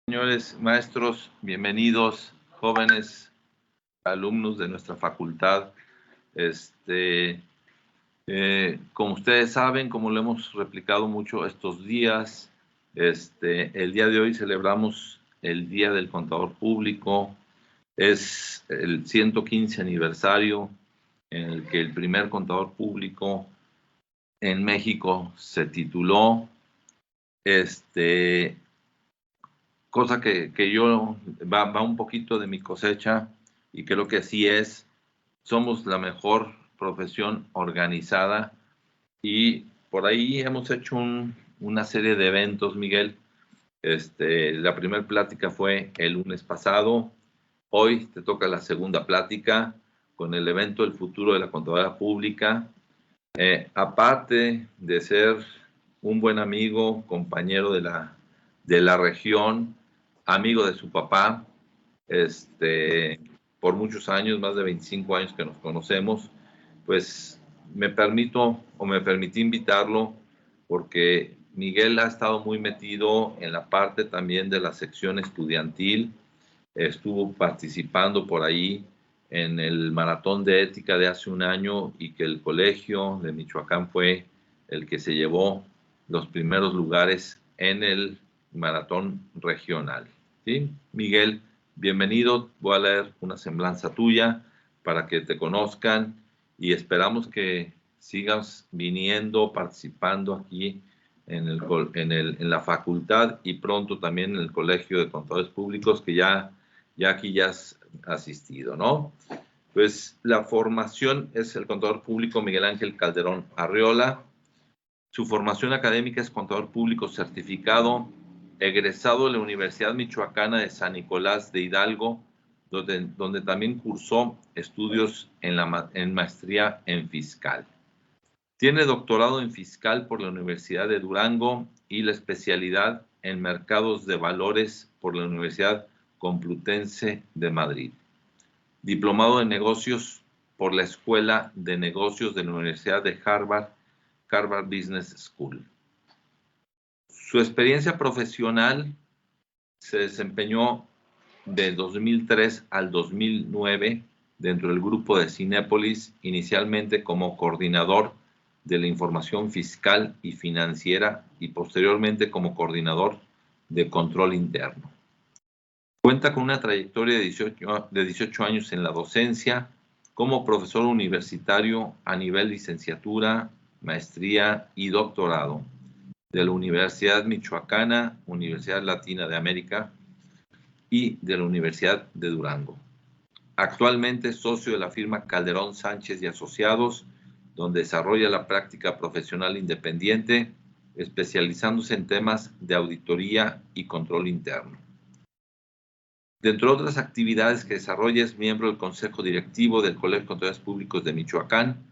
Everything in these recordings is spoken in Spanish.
Señores maestros, bienvenidos, jóvenes alumnos de nuestra facultad. Como ustedes saben, como lo hemos replicado mucho estos días, el día de hoy celebramos el Día del Contador Público. Es el 115 aniversario en el que el primer contador público en México se tituló. Cosa que yo va un poquito de mi cosecha y creo que así es. Somos la mejor profesión organizada y por ahí hemos hecho una serie de eventos, Miguel. La primera plática fue el lunes pasado. Hoy te toca la segunda plática con el evento El futuro de la Contaduría Pública. Aparte de ser un buen amigo, compañero de la región, amigo de su papá, por muchos años, más de 25 años que nos conocemos, pues me permití invitarlo porque Miguel ha estado muy metido en la parte también de la sección estudiantil, estuvo participando por ahí en el maratón de ética de hace un año y que el colegio de Michoacán fue el que se llevó los primeros lugares en el maratón regional. ¿Sí? Miguel, bienvenido. Voy a leer una semblanza tuya para que te conozcan y esperamos que sigas viniendo, participando aquí en la facultad y pronto también en el Colegio de Contadores Públicos, que ya aquí ya has asistido, ¿no? Pues la formación es el contador público Miguel Ángel Calderón Arriola. Su formación académica es contador público certificado, egresado de la Universidad Michoacana de San Nicolás de Hidalgo, donde también cursó estudios en maestría en fiscal. Tiene doctorado en fiscal por la Universidad de Durango y la especialidad en mercados de valores por la Universidad Complutense de Madrid. Diplomado en negocios por la Escuela de Negocios de la Universidad de Harvard Business School. Su experiencia profesional se desempeñó de 2003 al 2009 dentro del grupo de Cinépolis, inicialmente como coordinador de la información fiscal y financiera y posteriormente como coordinador de control interno. Cuenta con una trayectoria de 18 años en la docencia como profesor universitario a nivel licenciatura, maestría y doctorado de la Universidad Michoacana, Universidad Latina de América y de la Universidad de Durango. Actualmente es socio de la firma Calderón Sánchez y Asociados, donde desarrolla la práctica profesional independiente, especializándose en temas de auditoría y control interno. Dentro de otras actividades que desarrolla, es miembro del Consejo Directivo del Colegio de Contadores Públicos de Michoacán,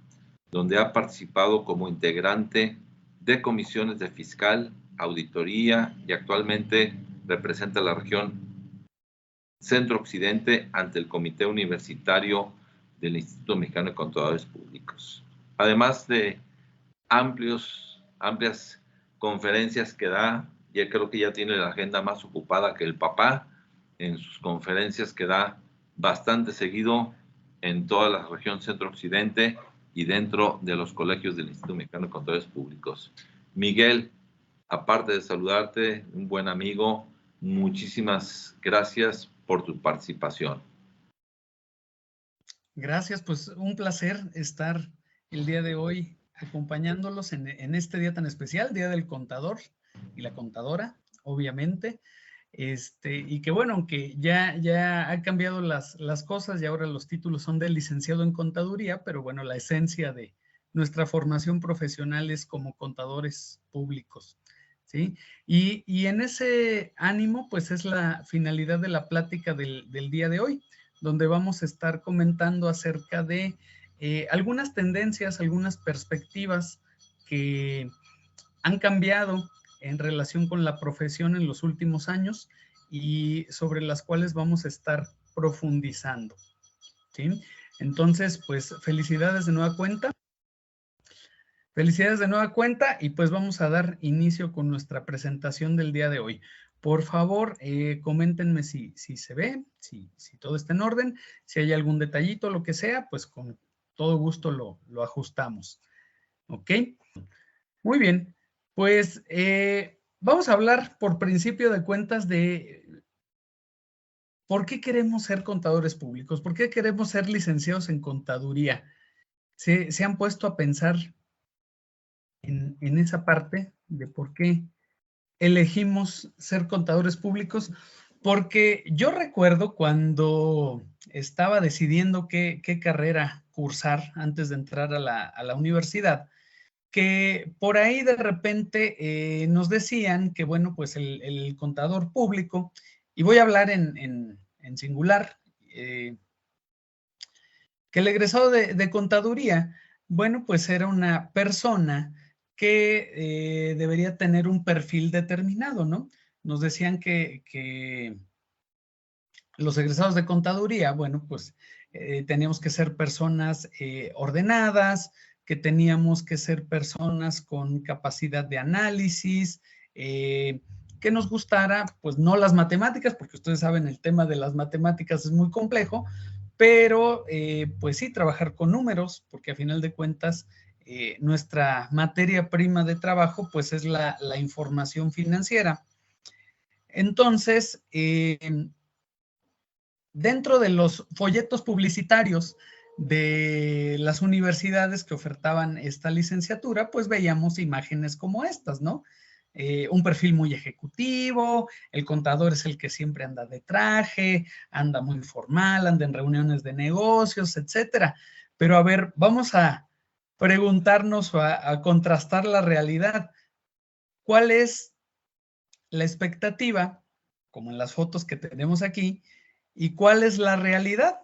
donde ha participado como integrante de comisiones de fiscal, auditoría y actualmente representa a la región Centro Occidente ante el Comité Universitario del Instituto Mexicano de Contadores Públicos. Además de amplias conferencias que da, ya creo que ya tiene la agenda más ocupada que el papá en sus conferencias que da bastante seguido en toda la región Centro-Occidente y dentro de los colegios del Instituto Mexicano de Contadores Públicos. Miguel, aparte de saludarte, un buen amigo, muchísimas gracias por tu participación. Gracias, pues un placer estar el día de hoy acompañándolos en este día tan especial, Día del Contador y la Contadora, obviamente. Y que bueno, aunque ya han cambiado las cosas y ahora los títulos son de licenciado en contaduría, pero bueno, la esencia de nuestra formación profesional es como contadores públicos, ¿sí? Y en ese ánimo, pues es la finalidad de la plática del día de hoy, donde vamos a estar comentando acerca de algunas tendencias, algunas perspectivas que han cambiado en relación con la profesión en los últimos años y sobre las cuales vamos a estar profundizando, ¿sí? Entonces, pues felicidades de nueva cuenta. Felicidades de nueva cuenta y pues vamos a dar inicio con nuestra presentación del día de hoy. Por favor, coméntenme si se ve, si todo está en orden, si hay algún detallito, lo que sea, pues con todo gusto lo ajustamos. ¿Ok? Muy bien. Pues vamos a hablar por principio de cuentas de por qué queremos ser contadores públicos, por qué queremos ser licenciados en contaduría. ¿Se han puesto a pensar en esa parte de por qué elegimos ser contadores públicos? Porque yo recuerdo cuando estaba decidiendo qué carrera cursar antes de entrar a la universidad, que por ahí de repente nos decían que, bueno, pues el contador público, y voy a hablar en singular, que el egresado de contaduría, bueno, pues era una persona que debería tener un perfil determinado, ¿no? Nos decían que los egresados de contaduría, bueno, pues teníamos que ser personas ordenadas, que teníamos que ser personas con capacidad de análisis, que nos gustara, pues no las matemáticas, porque ustedes saben, el tema de las matemáticas es muy complejo, pero pues sí, trabajar con números, porque a final de cuentas, nuestra materia prima de trabajo, pues es la información financiera. Entonces, dentro de los folletos publicitarios de las universidades que ofertaban esta licenciatura, pues veíamos imágenes como estas, ¿no? Un perfil muy ejecutivo, el contador es el que siempre anda de traje, anda muy formal, anda en reuniones de negocios, etcétera. Pero a ver, vamos a preguntarnos o a contrastar la realidad. ¿Cuál es la expectativa, como en las fotos que tenemos aquí, y cuál es la realidad?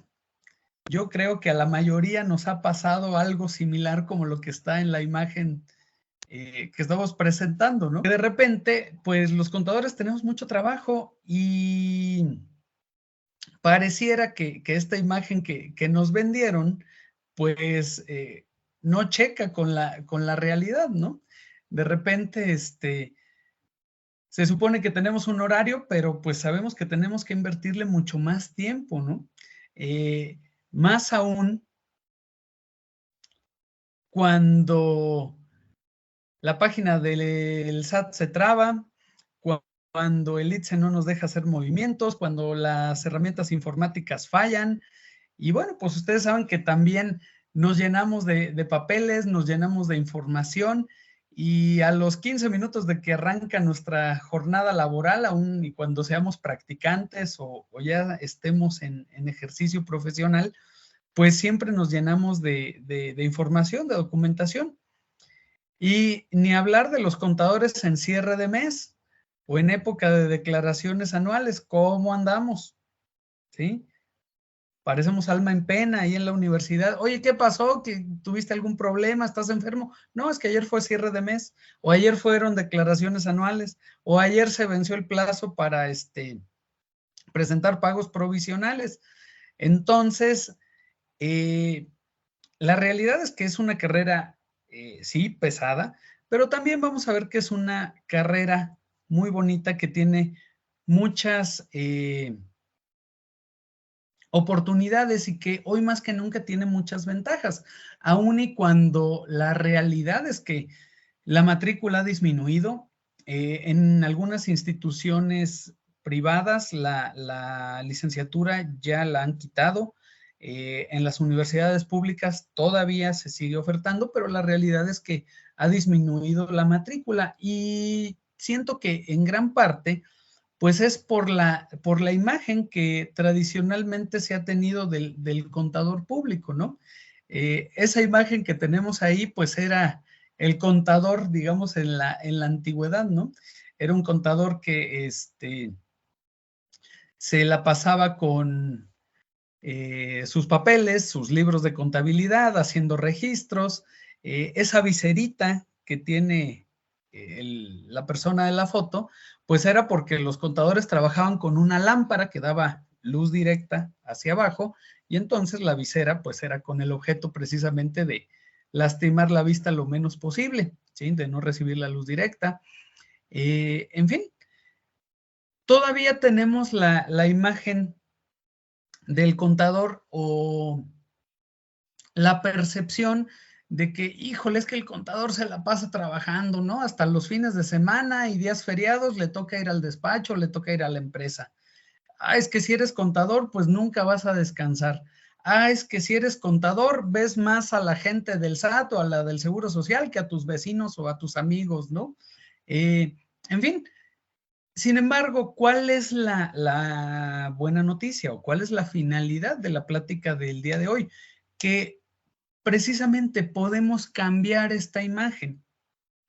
Yo creo que a la mayoría nos ha pasado algo similar como lo que está en la imagen que estamos presentando, ¿no? Que de repente, pues los contadores tenemos mucho trabajo y pareciera que esta imagen que nos vendieron, pues no checa con la realidad, ¿no? De repente, se supone que tenemos un horario, pero pues sabemos que tenemos que invertirle mucho más tiempo, ¿no? Más aún cuando la página del SAT se traba, cuando el ITSE no nos deja hacer movimientos, cuando las herramientas informáticas fallan. Y bueno, pues ustedes saben que también nos llenamos de papeles, nos llenamos de información y a los 15 minutos de que arranca nuestra jornada laboral, aún y cuando seamos practicantes o ya estemos en ejercicio profesional, pues siempre nos llenamos de información, de documentación. Y ni hablar de los contadores en cierre de mes o en época de declaraciones anuales, ¿cómo andamos? ¿Sí? Parecemos alma en pena ahí en la universidad. Oye, ¿qué pasó? ¿Que tuviste algún problema? ¿Estás enfermo? No, es que ayer fue cierre de mes, o ayer fueron declaraciones anuales, o ayer se venció el plazo para presentar pagos provisionales. Entonces, la realidad es que es una carrera, sí, pesada, pero también vamos a ver que es una carrera muy bonita que tiene muchas oportunidades y que hoy más que nunca tiene muchas ventajas, aun y cuando la realidad es que la matrícula ha disminuido. En algunas instituciones privadas la licenciatura ya la han quitado. En las universidades públicas todavía se sigue ofertando, pero la realidad es que ha disminuido la matrícula y siento que en gran parte pues es por la imagen que tradicionalmente se ha tenido del contador público, ¿no? Esa imagen que tenemos ahí, pues era el contador, digamos, en la antigüedad, ¿no? Era un contador que se la pasaba con sus papeles, sus libros de contabilidad, haciendo registros, esa viserita que tiene la persona de la foto, pues era porque los contadores trabajaban con una lámpara que daba luz directa hacia abajo y entonces la visera pues era con el objeto precisamente de lastimar la vista lo menos posible, ¿sí? De no recibir la luz directa. En fin, todavía tenemos la imagen del contador o la percepción de que, híjole, es que el contador se la pasa trabajando, ¿no? Hasta los fines de semana y días feriados le toca ir al despacho, le toca ir a la empresa. Ah, es que si eres contador, pues nunca vas a descansar. Ah, es que si eres contador, ves más a la gente del SAT o a la del Seguro Social que a tus vecinos o a tus amigos, ¿no? En fin, sin embargo, ¿cuál es la buena noticia o cuál es la finalidad de la plática del día de hoy? Que precisamente podemos cambiar esta imagen,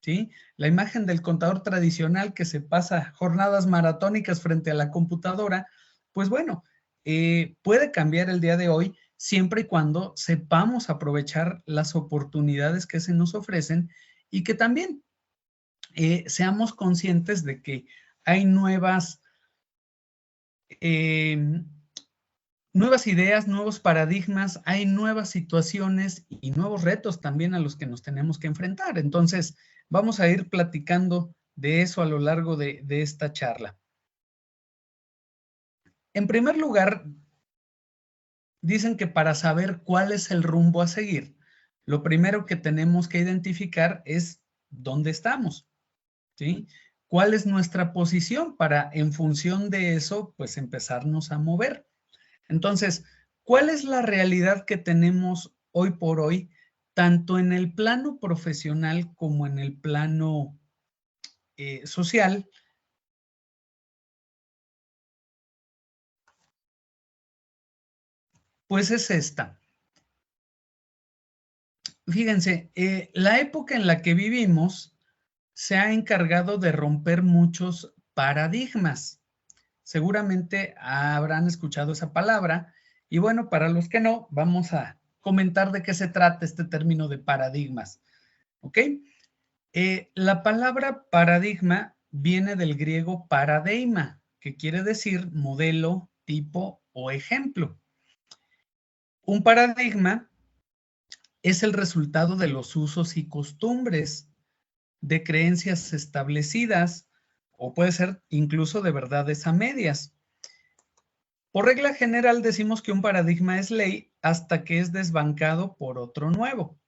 ¿sí? La imagen del contador tradicional que se pasa jornadas maratónicas frente a la computadora, pues bueno, puede cambiar el día de hoy siempre y cuando sepamos aprovechar las oportunidades que se nos ofrecen y que también seamos conscientes de que hay nuevas ideas, nuevos paradigmas, hay nuevas situaciones y nuevos retos también a los que nos tenemos que enfrentar. Entonces, vamos a ir platicando de eso a lo largo de esta charla. En primer lugar, dicen que para saber cuál es el rumbo a seguir, lo primero que tenemos que identificar es dónde estamos, ¿sí? ¿Cuál es nuestra posición para, en función de eso, pues empezarnos a mover? Entonces, ¿cuál es la realidad que tenemos hoy por hoy, tanto en el plano profesional como en el plano social? Pues es esta. Fíjense, la época en la que vivimos se ha encargado de romper muchos paradigmas. Seguramente habrán escuchado esa palabra. Y bueno, para los que no, vamos a comentar de qué se trata este término de paradigmas. ¿Ok? La palabra paradigma viene del griego paradeima, que quiere decir modelo, tipo o ejemplo. Un paradigma es el resultado de los usos y costumbres, de creencias establecidas, o puede ser incluso de verdades a medias. Por regla general decimos que un paradigma es ley hasta que es desbancado por otro nuevo.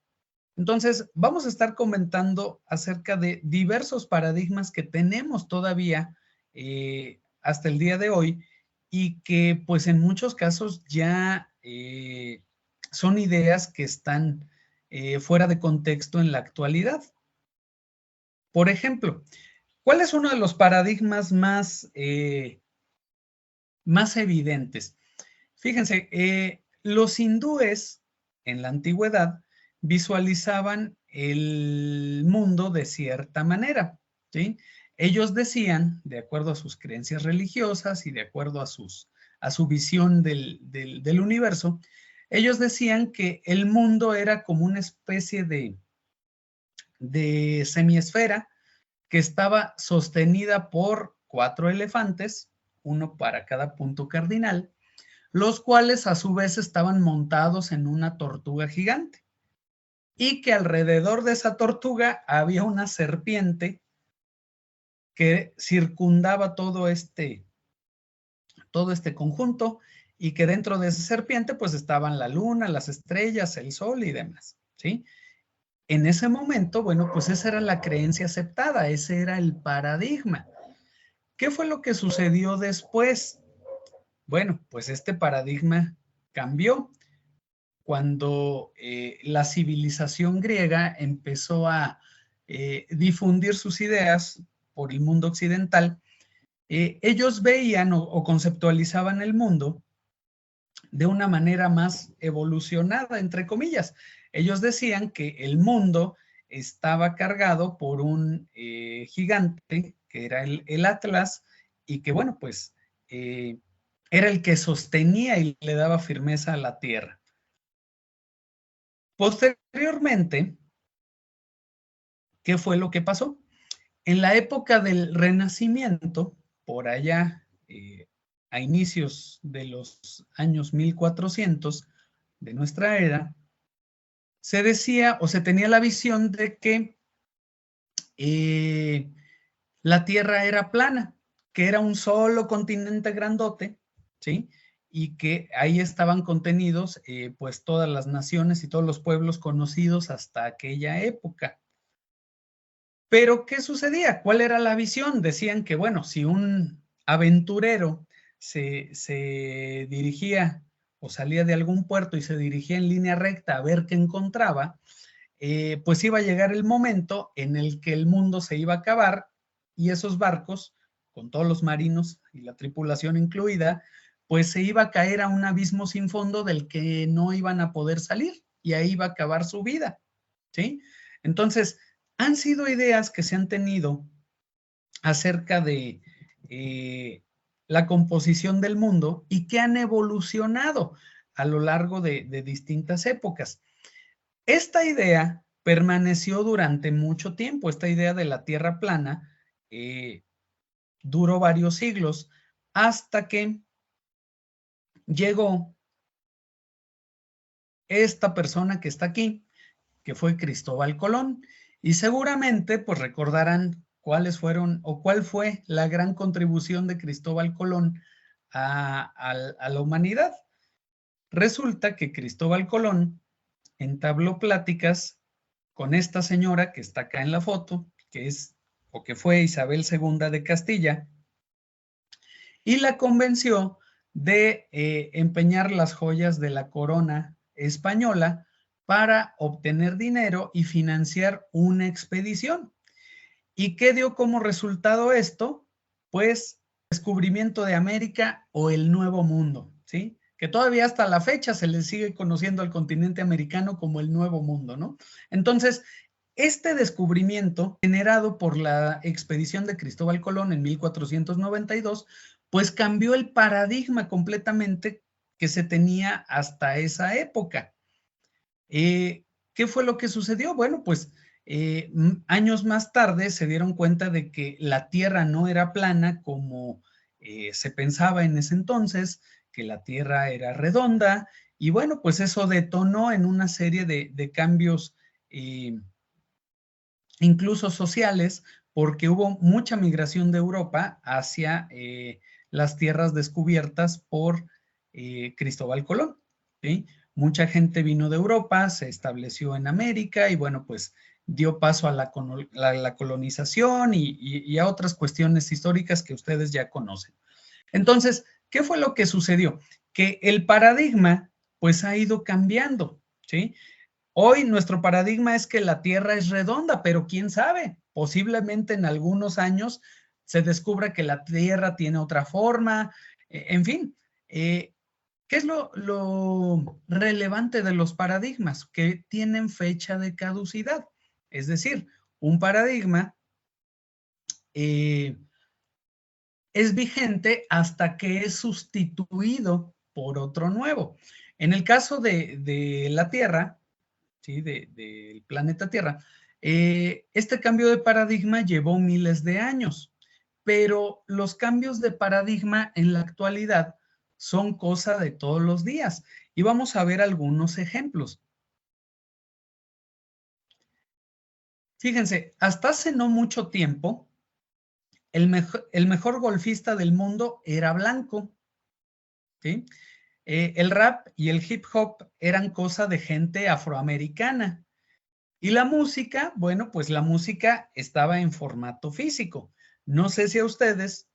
Entonces, vamos a estar comentando acerca de diversos paradigmas que tenemos todavía hasta el día de hoy y que pues en muchos casos ya son ideas que están fuera de contexto en la actualidad. Por ejemplo, ¿cuál es uno de los paradigmas más evidentes? Fíjense, los hindúes en la antigüedad visualizaban el mundo de cierta manera, ¿sí? Ellos decían, de acuerdo a sus creencias religiosas y de acuerdo a su visión del universo, ellos decían que el mundo era como una especie de semiesfera que estaba sostenida por 4 elefantes, uno para cada punto cardinal, los cuales a su vez estaban montados en una tortuga gigante y que alrededor de esa tortuga había una serpiente que circundaba todo este conjunto y que dentro de esa serpiente pues estaban la luna, las estrellas, el sol y demás, ¿sí? En ese momento, bueno, pues esa era la creencia aceptada, ese era el paradigma. ¿Qué fue lo que sucedió después? Bueno, pues este paradigma cambió cuando la civilización griega empezó a difundir sus ideas por el mundo occidental. Ellos veían o conceptualizaban el mundo de una manera más evolucionada, entre comillas. Ellos decían que el mundo estaba cargado por un gigante, que era el Atlas, y que, bueno, pues era el que sostenía y le daba firmeza a la tierra. Posteriormente, ¿qué fue lo que pasó? En la época del Renacimiento, por allá a inicios de los años 1400 de nuestra era, se decía o se tenía la visión de que la Tierra era plana, que era un solo continente grandote, ¿sí? Y que ahí estaban contenidos pues todas las naciones y todos los pueblos conocidos hasta aquella época. Pero, ¿qué sucedía? ¿Cuál era la visión? Decían que, bueno, si un aventurero se dirigía o salía de algún puerto y se dirigía en línea recta a ver qué encontraba, pues iba a llegar el momento en el que el mundo se iba a acabar y esos barcos, con todos los marinos y la tripulación incluida, pues se iba a caer a un abismo sin fondo del que no iban a poder salir y ahí iba a acabar su vida, ¿sí? Entonces, han sido ideas que se han tenido acerca de la composición del mundo y que han evolucionado a lo largo de distintas épocas. Esta idea permaneció durante mucho tiempo, esta idea de la Tierra plana duró varios siglos hasta que llegó esta persona que está aquí, que fue Cristóbal Colón, y seguramente pues recordarán cuáles fueron o cuál fue la gran contribución de Cristóbal Colón a la humanidad. Resulta que Cristóbal Colón entabló pláticas con esta señora que está acá en la foto, que es o que fue Isabel II de Castilla, y la convenció de empeñar las joyas de la corona española para obtener dinero y financiar una expedición. ¿Y qué dio como resultado esto? Pues descubrimiento de América o el Nuevo Mundo, ¿sí? Que todavía hasta la fecha se le sigue conociendo al continente americano como el Nuevo Mundo, ¿no? Entonces, este descubrimiento generado por la expedición de Cristóbal Colón en 1492, pues cambió el paradigma completamente que se tenía hasta esa época. ¿Qué fue lo que sucedió? Bueno, pues años más tarde se dieron cuenta de que la Tierra no era plana como se pensaba en ese entonces, que la Tierra era redonda, y bueno, pues eso detonó en una serie de cambios incluso sociales, porque hubo mucha migración de Europa hacia las tierras descubiertas por Cristóbal Colón, ¿sí? Mucha gente vino de Europa, se estableció en América y bueno, pues dio paso a la colonización y a otras cuestiones históricas que ustedes ya conocen. Entonces, ¿qué fue lo que sucedió? Que el paradigma pues ha ido cambiando, ¿sí? Hoy nuestro paradigma es que la Tierra es redonda, pero quién sabe, posiblemente en algunos años se descubra que la Tierra tiene otra forma, en fin. ¿Qué es lo relevante de los paradigmas? Que tienen fecha de caducidad. Es decir, un paradigma es vigente hasta que es sustituido por otro nuevo. En el caso de la Tierra, ¿sí? Del planeta Tierra, este cambio de paradigma llevó miles de años, pero los cambios de paradigma en la actualidad son cosa de todos los días. Y vamos a ver algunos ejemplos. Fíjense, hasta hace no mucho tiempo, el mejor golfista del mundo era blanco, ¿sí? El rap y el hip hop eran cosa de gente afroamericana. Y la música, bueno, pues la música estaba en formato físico. No sé si a ustedes,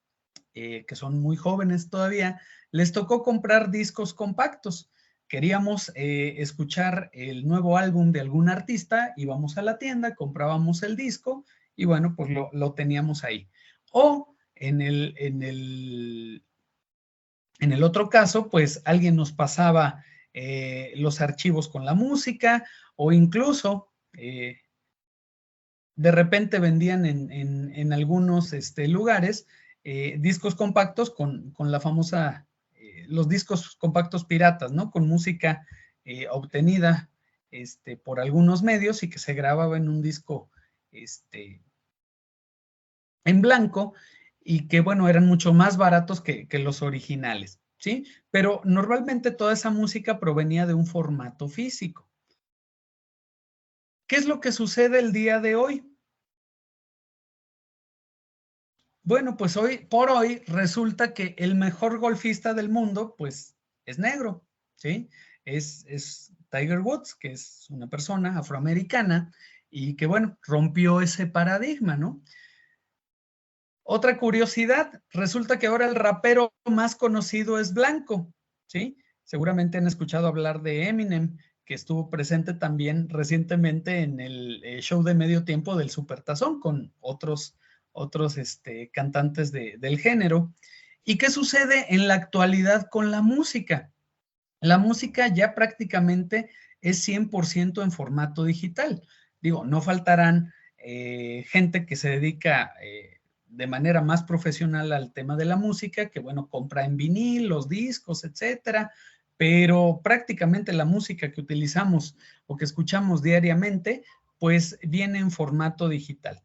que son muy jóvenes todavía, les tocó comprar discos compactos. Queríamos escuchar el nuevo álbum de algún artista, íbamos a la tienda, comprábamos el disco y bueno, pues lo teníamos ahí. O en el otro caso, pues alguien nos pasaba los archivos con la música o incluso de repente vendían en algunos lugares discos compactos con la famosa, los discos compactos piratas, ¿no? Con música obtenida por algunos medios y que se grababa en un disco en blanco y que, bueno, eran mucho más baratos que los originales, ¿sí? Pero normalmente toda esa música provenía de un formato físico. ¿Qué es lo que sucede el día de hoy? Bueno, pues por hoy resulta que el mejor golfista del mundo, pues, es negro, ¿sí? Es Tiger Woods, que es una persona afroamericana y que, bueno, rompió ese paradigma, ¿no? Otra curiosidad, resulta que ahora el rapero más conocido es blanco, ¿sí? Seguramente han escuchado hablar de Eminem, que estuvo presente también recientemente en el show de medio tiempo del Supertazón con otros cantantes del género. ¿Y qué sucede en la actualidad con la música? La música ya prácticamente es 100% en formato digital. Digo, no faltarán gente que se dedica de manera más profesional al tema de la música, que bueno, compra en vinil, los discos, etcétera, pero prácticamente la música que utilizamos o que escuchamos diariamente, pues viene en formato digital.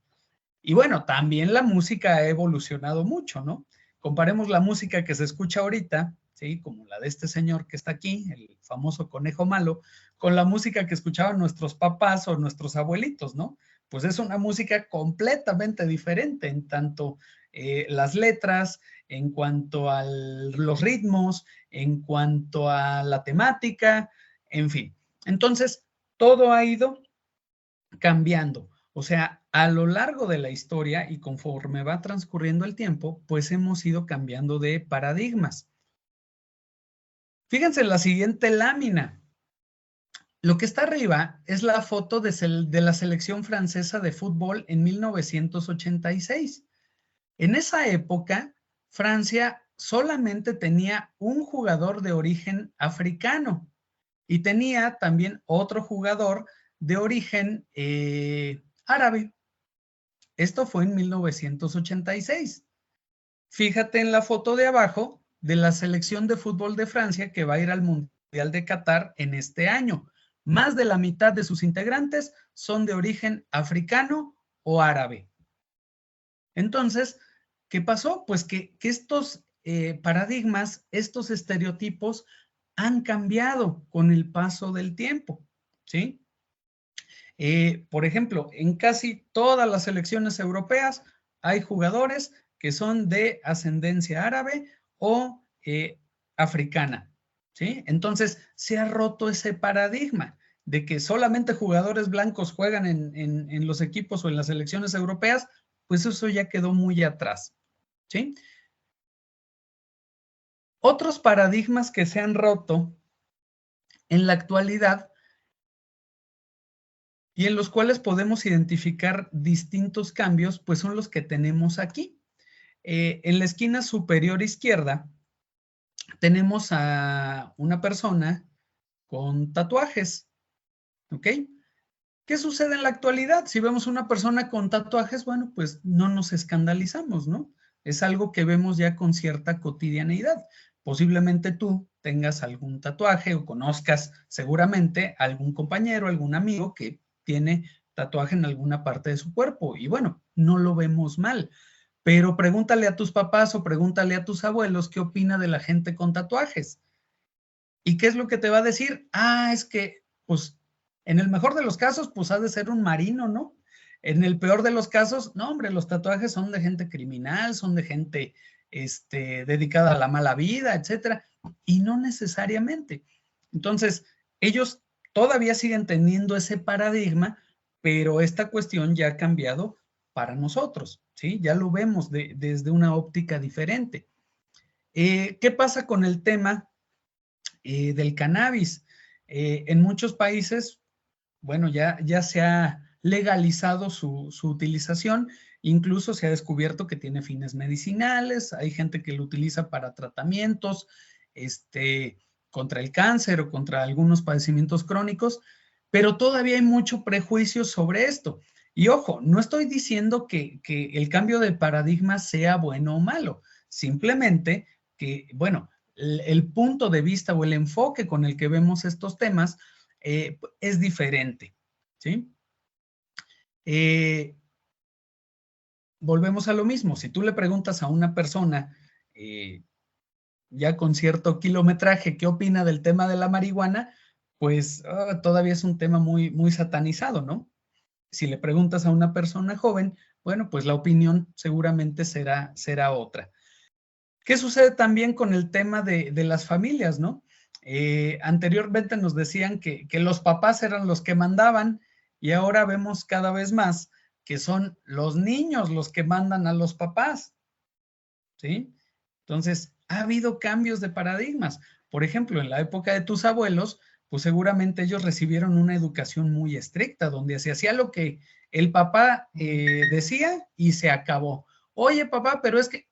Y bueno, también la música ha evolucionado mucho, ¿no? Comparemos la música que se escucha ahorita, ¿sí? Como la de este señor que está aquí, el famoso Conejo Malo, con la música que escuchaban nuestros papás o nuestros abuelitos, ¿no? Pues es una música completamente diferente en tanto las letras, en cuanto a los ritmos, en cuanto a la temática, en fin. Entonces, todo ha ido cambiando. O sea, a lo largo de la historia y conforme va transcurriendo el tiempo, pues hemos ido cambiando de paradigmas. Fíjense en la siguiente lámina. Lo que está arriba es la foto de la selección francesa de fútbol en 1986. En esa época, Francia solamente tenía un jugador de origen africano y tenía también otro jugador de origen árabe. Esto fue en 1986. Fíjate en la foto de abajo de la selección de fútbol de Francia que va a ir al Mundial de Qatar en este año. Más de la mitad de sus integrantes son de origen africano o árabe. Entonces, ¿qué pasó? Pues que estos paradigmas, estos estereotipos han cambiado con el paso del tiempo, ¿sí? Por ejemplo, en casi todas las selecciones europeas hay jugadores que son de ascendencia árabe o africana, ¿sí? Entonces, se ha roto ese paradigma de que solamente jugadores blancos juegan en los equipos o en las selecciones europeas, pues eso ya quedó muy atrás, ¿sí? Otros paradigmas que se han roto en la actualidad y en los cuales podemos identificar distintos cambios, pues son los que tenemos aquí. En la esquina superior izquierda tenemos a una persona con tatuajes, ¿ok? ¿Qué sucede en la actualidad? Si vemos una persona con tatuajes, bueno, pues no nos escandalizamos, ¿no? Es algo que vemos ya con cierta cotidianeidad. Posiblemente tú tengas algún tatuaje o conozcas seguramente algún compañero, algún amigo que tiene tatuaje en alguna parte de su cuerpo y bueno, no lo vemos mal. Pero pregúntale a tus papás o pregúntale a tus abuelos qué opina de la gente con tatuajes. ¿Y qué es lo que te va a decir? Ah, es que, pues, en el mejor de los casos, pues ha de ser un marino, ¿no? En el peor de los casos, no, hombre, los tatuajes son de gente criminal, son de gente dedicada a la mala vida, etcétera, y no necesariamente. Entonces, ellos todavía siguen teniendo ese paradigma, pero esta cuestión ya ha cambiado para nosotros, ¿sí? Ya lo vemos desde una óptica diferente. ¿Qué pasa con el tema del cannabis? En muchos países, bueno, ya se ha legalizado su utilización, incluso se ha descubierto que tiene fines medicinales, hay gente que lo utiliza para tratamientos, contra el cáncer o contra algunos padecimientos crónicos, pero todavía hay mucho prejuicio sobre esto. Y ojo, no estoy diciendo que el cambio de paradigma sea bueno o malo, simplemente que, bueno, el punto de vista o el enfoque con el que vemos estos temas es diferente, ¿sí? Volvemos a lo mismo, si tú le preguntas a una persona ya con cierto kilometraje qué opina del tema de la marihuana, pues todavía es un tema muy, muy satanizado, ¿no? Si le preguntas a una persona joven, bueno, pues la opinión seguramente será otra. ¿Qué sucede también con el tema de las familias, no? Anteriormente nos decían que los papás eran los que mandaban y ahora vemos cada vez más que son los niños los que mandan a los papás, ¿sí? Entonces, ha habido cambios de paradigmas. Por ejemplo, en la época de tus abuelos, pues seguramente ellos recibieron una educación muy estricta, donde se hacía lo que el papá decía y se acabó. Oye, papá, pero es que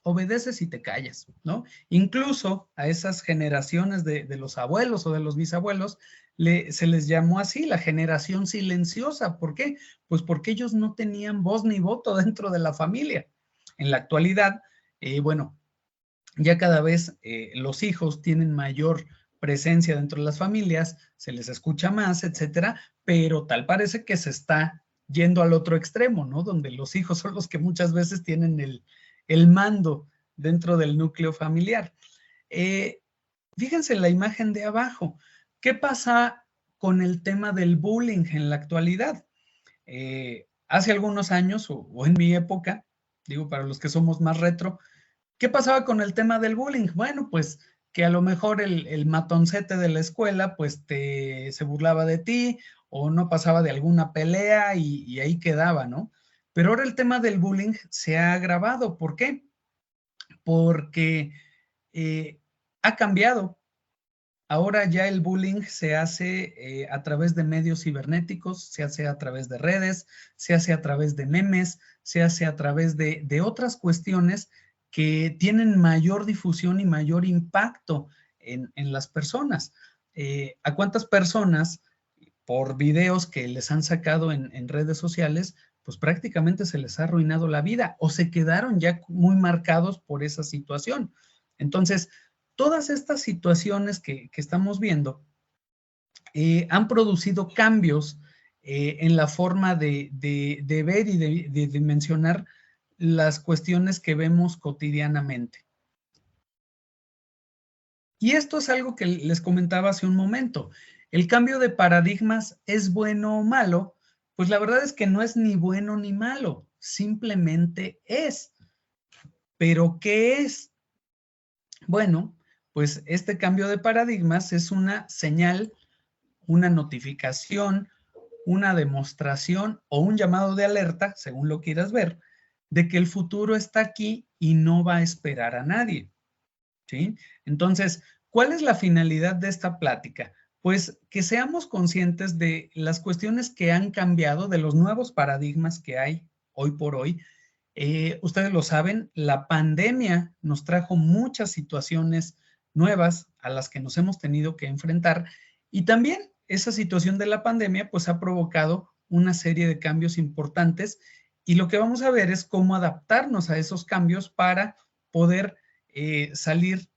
obedeces y te callas, ¿no? Incluso a esas generaciones de los abuelos o de los bisabuelos se les llamó así, la generación silenciosa. ¿Por qué? Pues porque ellos no tenían voz ni voto dentro de la familia. En la actualidad, bueno, ya cada vez los hijos tienen mayor presencia dentro de las familias, se les escucha más, etcétera, pero tal parece que se está yendo al otro extremo, ¿no? Donde los hijos son los que muchas veces tienen el mando dentro del núcleo familiar. Fíjense en la imagen de abajo. ¿Qué pasa con el tema del bullying en la actualidad? Hace algunos años, o en mi época, digo para los que somos más retro, ¿qué pasaba con el tema del bullying? Bueno, pues que a lo mejor el matoncete de la escuela pues se burlaba de ti o no pasaba de alguna pelea y ahí quedaba, ¿no? Pero ahora el tema del bullying se ha agravado. ¿Por qué? Porque ha cambiado. Ahora ya el bullying se hace a través de medios cibernéticos, se hace a través de redes, se hace a través de memes, se hace a través de otras cuestiones que tienen mayor difusión y mayor impacto en las personas. ¿A cuántas personas por videos que les han sacado en redes sociales, pues prácticamente se les ha arruinado la vida o se quedaron ya muy marcados por esa situación? Entonces, todas estas situaciones que estamos viendo han producido cambios en la forma de ver y de dimensionar las cuestiones que vemos cotidianamente. Y esto es algo que les comentaba hace un momento. ¿El cambio de paradigmas es bueno o malo? Pues la verdad es que no es ni bueno ni malo, simplemente es. ¿Pero qué es? Bueno, pues este cambio de paradigmas es una señal, una notificación, una demostración o un llamado de alerta, según lo quieras ver, de que el futuro está aquí y no va a esperar a nadie, ¿sí? Entonces, ¿cuál es la finalidad de esta plática? Pues que seamos conscientes de las cuestiones que han cambiado, de los nuevos paradigmas que hay hoy por hoy. Ustedes lo saben, la pandemia nos trajo muchas situaciones nuevas a las que nos hemos tenido que enfrentar y también esa situación de la pandemia pues ha provocado una serie de cambios importantes y lo que vamos a ver es cómo adaptarnos a esos cambios para poder salir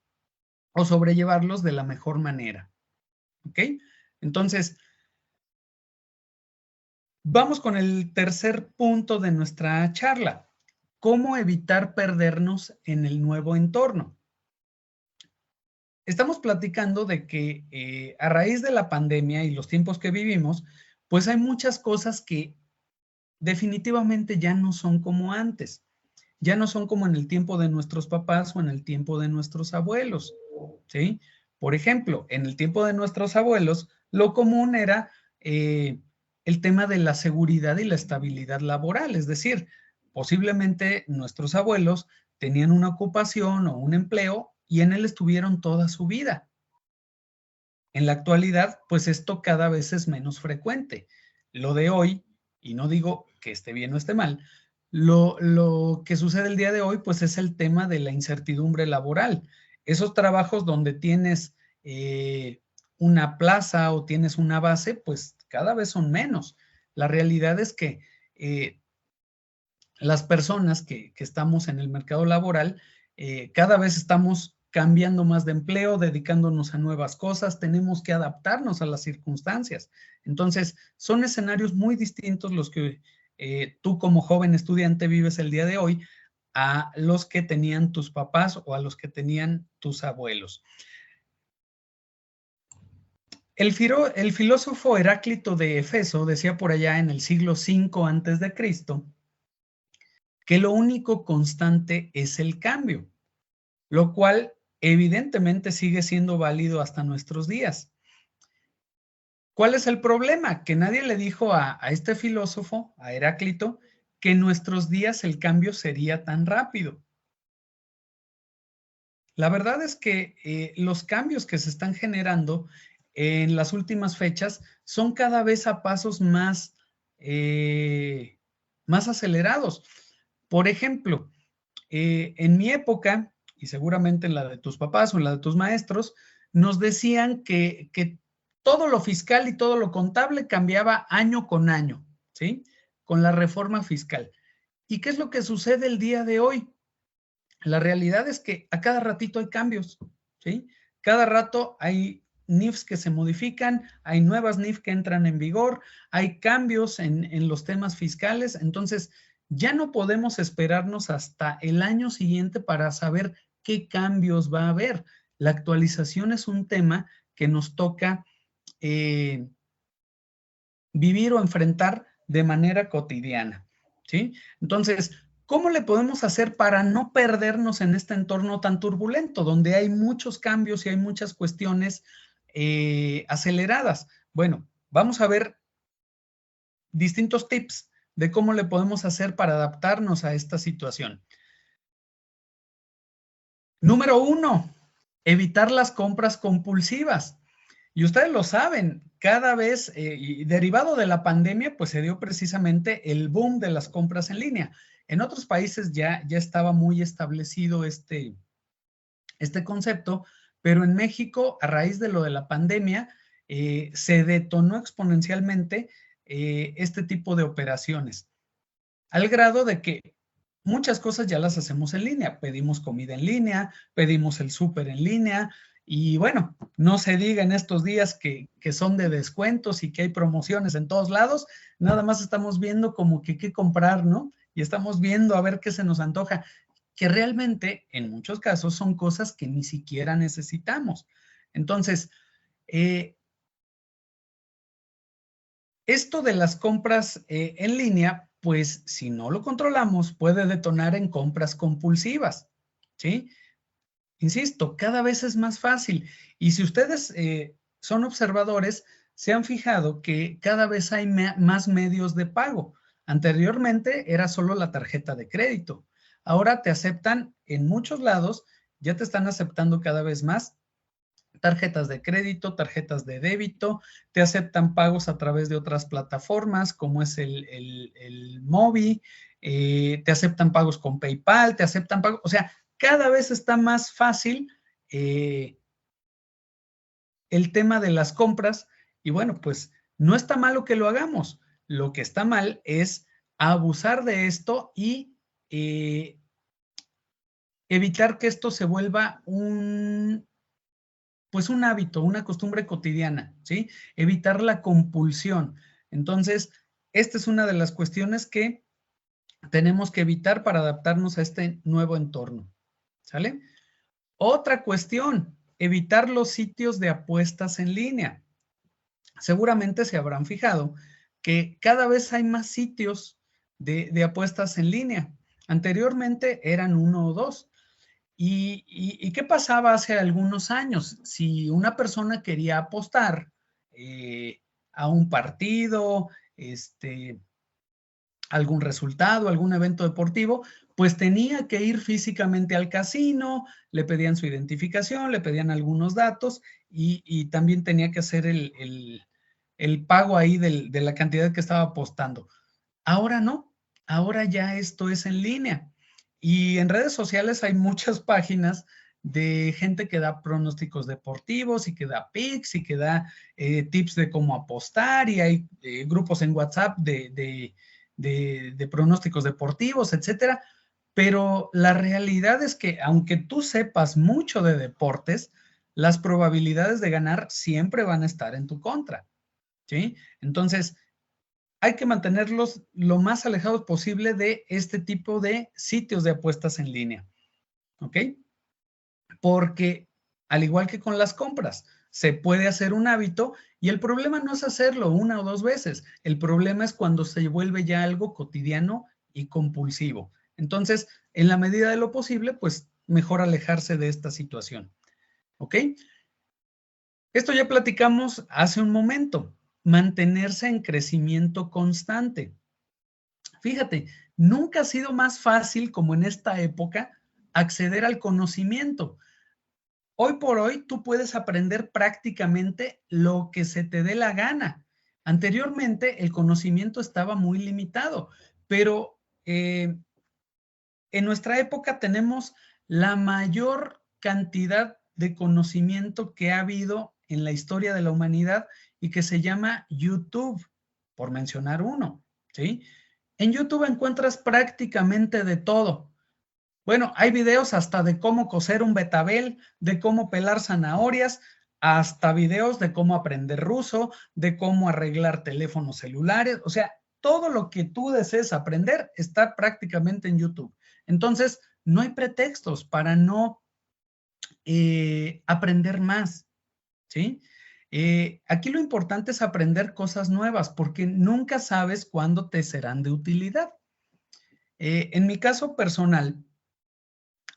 o sobrellevarlos de la mejor manera. ¿Ok? Entonces, vamos con el tercer punto de nuestra charla. ¿Cómo evitar perdernos en el nuevo entorno? Estamos platicando de que a raíz de la pandemia y los tiempos que vivimos, pues hay muchas cosas que definitivamente ya no son como antes. Ya no son como en el tiempo de nuestros papás o en el tiempo de nuestros abuelos, ¿sí? Por ejemplo, en el tiempo de nuestros abuelos, lo común era el tema de la seguridad y la estabilidad laboral, es decir, posiblemente nuestros abuelos tenían una ocupación o un empleo y en él estuvieron toda su vida. En la actualidad, pues esto cada vez es menos frecuente. Lo de hoy, y no digo que esté bien o esté mal, lo que sucede el día de hoy, pues es el tema de la incertidumbre laboral. Esos trabajos donde tienes una plaza o tienes una base, pues cada vez son menos. La realidad es que las personas que estamos en el mercado laboral, cada vez estamos cambiando más de empleo, dedicándonos a nuevas cosas, tenemos que adaptarnos a las circunstancias. Entonces, son escenarios muy distintos los que tú como joven estudiante vives el día de hoy a los que tenían tus papás o a los que tenían tus abuelos. El filósofo Heráclito de Efeso decía por allá en el siglo V antes de Cristo que lo único constante es el cambio, lo cual evidentemente sigue siendo válido hasta nuestros días. ¿Cuál es el problema? Que nadie le dijo a este filósofo, a Heráclito, que en nuestros días el cambio sería tan rápido. La verdad es que los cambios que se están generando en las últimas fechas son cada vez a pasos más acelerados. Por ejemplo, en mi época, y seguramente en la de tus papás o en la de tus maestros, nos decían que todo lo fiscal y todo lo contable cambiaba año con año, ¿sí? Con la reforma fiscal. ¿Y qué es lo que sucede el día de hoy? La realidad es que a cada ratito hay cambios, ¿sí? Cada rato hay NIFs que se modifican, hay nuevas NIF que entran en vigor, hay cambios en los temas fiscales, entonces ya no podemos esperarnos hasta el año siguiente para saber qué cambios va a haber. La actualización es un tema que nos toca vivir o enfrentar de manera cotidiana, ¿sí? Entonces, ¿cómo le podemos hacer para no perdernos en este entorno tan turbulento, donde hay muchos cambios y hay muchas cuestiones aceleradas? Bueno, vamos a ver distintos tips de cómo le podemos hacer para adaptarnos a esta situación. Número 1, evitar las compras compulsivas. Y ustedes lo saben, cada vez, y derivado de la pandemia, pues se dio precisamente el boom de las compras en línea. En otros países ya estaba muy establecido este concepto, pero en México, a raíz de lo de la pandemia, se detonó exponencialmente este tipo de operaciones, al grado de que muchas cosas ya las hacemos en línea. Pedimos comida en línea, pedimos el súper en línea, y bueno, no se diga en estos días que son de descuentos y que hay promociones en todos lados, nada más estamos viendo como que qué comprar, ¿no? Y estamos viendo a ver qué se nos antoja, que realmente en muchos casos son cosas que ni siquiera necesitamos. Entonces, esto de las compras en línea, pues si no lo controlamos, puede detonar en compras compulsivas, ¿sí? Insisto, cada vez es más fácil. Y si ustedes son observadores, se han fijado que cada vez hay más medios de pago. Anteriormente era solo la tarjeta de crédito. Ahora te aceptan en muchos lados, ya te están aceptando cada vez más tarjetas de crédito, tarjetas de débito, te aceptan pagos a través de otras plataformas como es el Mobi, te aceptan pagos con PayPal, te aceptan pagos, o sea, cada vez está más fácil el tema de las compras y bueno, pues no está malo que lo hagamos, lo que está mal es abusar de esto y evitar que esto se vuelva un hábito, una costumbre cotidiana, ¿sí? Evitar la compulsión. Entonces, esta es una de las cuestiones que tenemos que evitar para adaptarnos a este nuevo entorno, ¿sale? Otra cuestión, evitar los sitios de apuestas en línea. Seguramente se habrán fijado que cada vez hay más sitios de apuestas en línea. Anteriormente eran 1 o 2. ¿Y qué pasaba hace algunos años? Si una persona quería apostar a un partido, algún resultado, algún evento deportivo, pues tenía que ir físicamente al casino, le pedían su identificación, le pedían algunos datos y también tenía que hacer el pago ahí de la cantidad que estaba apostando. Ahora no, ahora ya esto es en línea. Y en redes sociales hay muchas páginas de gente que da pronósticos deportivos y que da picks y que da tips de cómo apostar y hay grupos en WhatsApp de pronósticos deportivos, etcétera. Pero la realidad es que aunque tú sepas mucho de deportes, las probabilidades de ganar siempre van a estar en tu contra, ¿sí? Entonces, hay que mantenerlos lo más alejados posible de este tipo de sitios de apuestas en línea, ¿ok? Porque al igual que con las compras, se puede hacer un hábito y el problema no es hacerlo 1 o 2 veces, el problema es cuando se vuelve ya algo cotidiano y compulsivo. Entonces, en la medida de lo posible, pues mejor alejarse de esta situación. ¿Ok? Esto ya platicamos hace un momento. Mantenerse en crecimiento constante. Fíjate, nunca ha sido más fácil como en esta época acceder al conocimiento. Hoy por hoy tú puedes aprender prácticamente lo que se te dé la gana. Anteriormente el conocimiento estaba muy limitado, pero en nuestra época tenemos la mayor cantidad de conocimiento que ha habido en la historia de la humanidad y que se llama YouTube, por mencionar uno, ¿sí? En YouTube encuentras prácticamente de todo. Bueno, hay videos hasta de cómo coser un betabel, de cómo pelar zanahorias, hasta videos de cómo aprender ruso, de cómo arreglar teléfonos celulares. O sea, todo lo que tú desees aprender está prácticamente en YouTube. Entonces, no hay pretextos para no aprender más, ¿sí? Aquí lo importante es aprender cosas nuevas porque nunca sabes cuándo te serán de utilidad. En mi caso personal,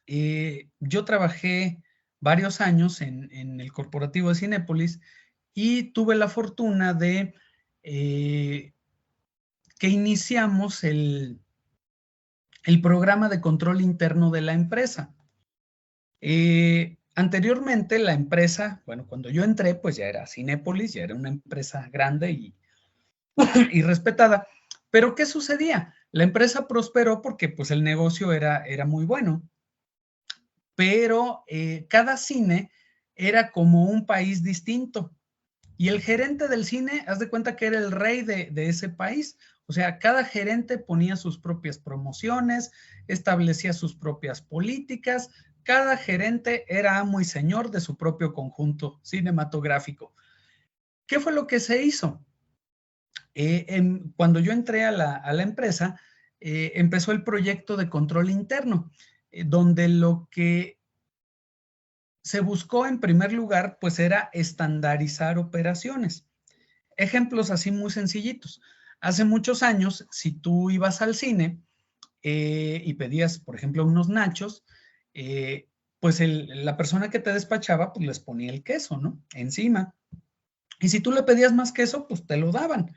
yo trabajé varios años en el corporativo de Cinépolis y tuve la fortuna de que iniciamos el programa de control interno de la empresa. Anteriormente la empresa, bueno, cuando yo entré, pues ya era Cinépolis, ya era una empresa grande y respetada. Pero ¿qué sucedía? La empresa prosperó porque pues el negocio era muy bueno, pero cada cine era como un país distinto. Y el gerente del cine, haz de cuenta que era el rey de ese país. O sea, cada gerente ponía sus propias promociones, establecía sus propias políticas. Cada gerente era amo y señor de su propio conjunto cinematográfico. ¿Qué fue lo que se hizo? Cuando yo entré a la empresa, empezó el proyecto de control interno, donde lo que se buscó en primer lugar, pues era estandarizar operaciones. Ejemplos así muy sencillitos. Hace muchos años, si tú ibas al cine y pedías, por ejemplo, unos nachos, pues la persona que te despachaba, pues les ponía el queso, ¿no? Encima. Y si tú le pedías más queso, pues te lo daban.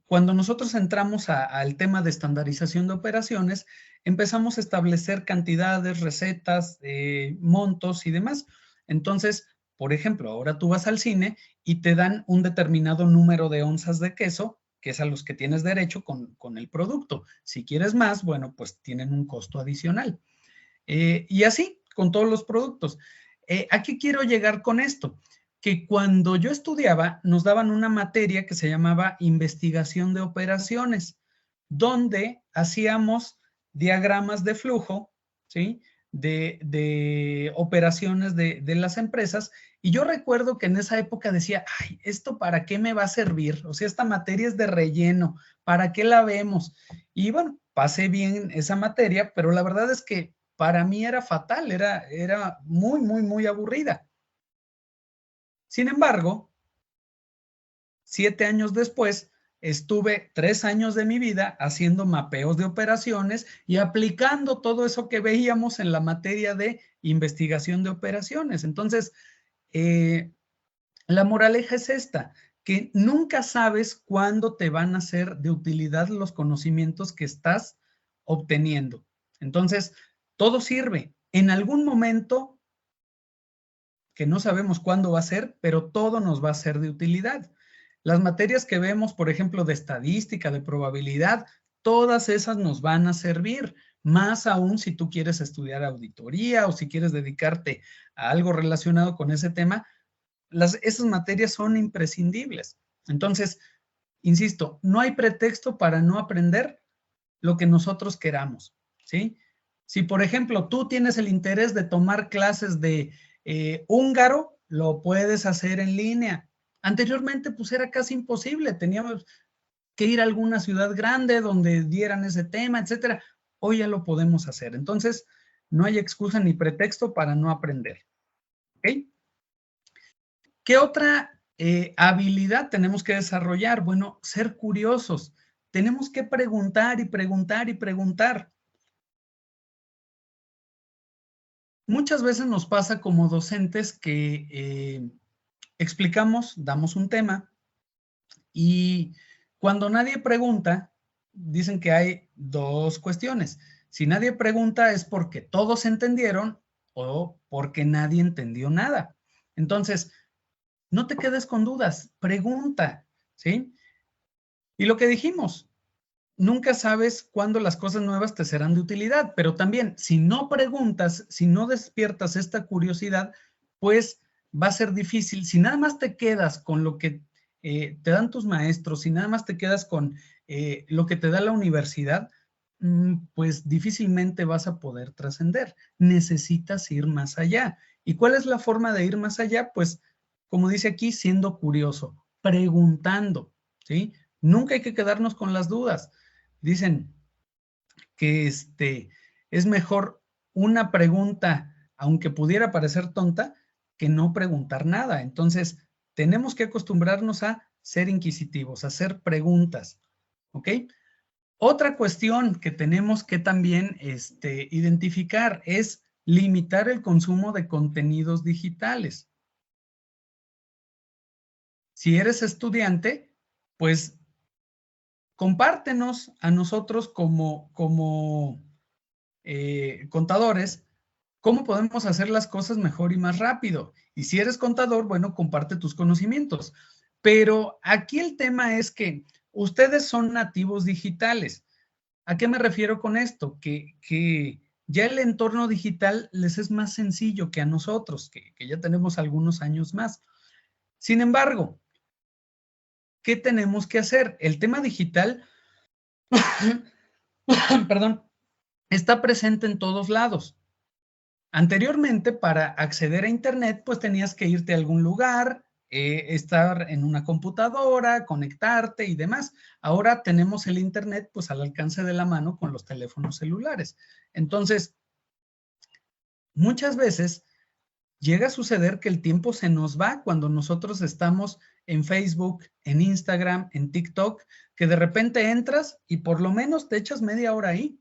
Cuando nosotros entramos al tema de estandarización de operaciones, empezamos a establecer cantidades, recetas, montos y demás. Entonces, por ejemplo, ahora tú vas al cine y te dan un determinado número de onzas de queso, que es a los que tienes derecho con el producto. Si quieres más, bueno, pues tienen un costo adicional. Y así con todos los productos. ¿A qué quiero llegar con esto? Que cuando yo estudiaba nos daban una materia que se llamaba investigación de operaciones, donde hacíamos diagramas de flujo, ¿sí? De operaciones de las empresas. Y yo recuerdo que en esa época decía, ay, ¿esto para qué me va a servir? O sea, esta materia es de relleno, ¿para qué la vemos? Y bueno, pasé bien esa materia, pero la verdad es que para mí era fatal, era muy, muy, muy aburrida. Sin embargo, 7 años después, estuve 3 años de mi vida haciendo mapeos de operaciones y aplicando todo eso que veíamos en la materia de investigación de operaciones. Entonces, la moraleja es esta, que nunca sabes cuándo te van a ser de utilidad los conocimientos que estás obteniendo. Entonces, todo sirve. En algún momento, que no sabemos cuándo va a ser, pero todo nos va a ser de utilidad. Las materias que vemos, por ejemplo, de estadística, de probabilidad, todas esas nos van a servir, más aún si tú quieres estudiar auditoría o si quieres dedicarte a algo relacionado con ese tema, esas materias son imprescindibles. Entonces, insisto, no hay pretexto para no aprender lo que nosotros queramos, ¿sí? Si, por ejemplo, tú tienes el interés de tomar clases de húngaro, lo puedes hacer en línea. Anteriormente, pues era casi imposible, teníamos que ir a alguna ciudad grande donde dieran ese tema, etcétera. Hoy ya lo podemos hacer. Entonces, no hay excusa ni pretexto para no aprender. ¿Ok? ¿Qué otra habilidad tenemos que desarrollar? Bueno, ser curiosos. tenemos que preguntar y preguntar y preguntar. Muchas veces nos pasa como docentes que explicamos, damos un tema y cuando nadie pregunta, dicen que hay dos cuestiones. Si nadie pregunta es porque todos entendieron o porque nadie entendió nada. Entonces, no te quedes con dudas, pregunta, ¿sí? Y lo que dijimos, nunca sabes cuándo las cosas nuevas te serán de utilidad, pero también si no preguntas, si no despiertas esta curiosidad, pues va a ser difícil. Si nada más te quedas con lo que te dan tus maestros, si nada más te quedas con lo que te da la universidad, pues difícilmente vas a poder trascender. Necesitas ir más allá. ¿Y cuál es la forma de ir más allá? Pues, como dice aquí, siendo curioso, preguntando, ¿sí? Nunca hay que quedarnos con las dudas. Dicen que es mejor una pregunta, aunque pudiera parecer tonta, que no preguntar nada. Entonces, tenemos que acostumbrarnos a ser inquisitivos, a hacer preguntas, ¿ok? Otra cuestión que tenemos que también identificar es limitar el consumo de contenidos digitales. Si eres estudiante, pues compártenos a nosotros como contadores, cómo podemos hacer las cosas mejor y más rápido. Y si eres contador, bueno, comparte tus conocimientos. Pero aquí el tema es que ustedes son nativos digitales. ¿A qué me refiero con esto? Que ya el entorno digital les es más sencillo que a nosotros, que ya tenemos algunos años más. Sin embargo, ¿qué tenemos que hacer? El tema digital, perdón, está presente en todos lados. Anteriormente, para acceder a Internet, pues tenías que irte a algún lugar, estar en una computadora, conectarte y demás. Ahora tenemos el Internet pues al alcance de la mano con los teléfonos celulares. Entonces, muchas veces llega a suceder que el tiempo se nos va cuando nosotros estamos en Facebook, en Instagram, en TikTok, que de repente entras y por lo menos te echas media hora ahí.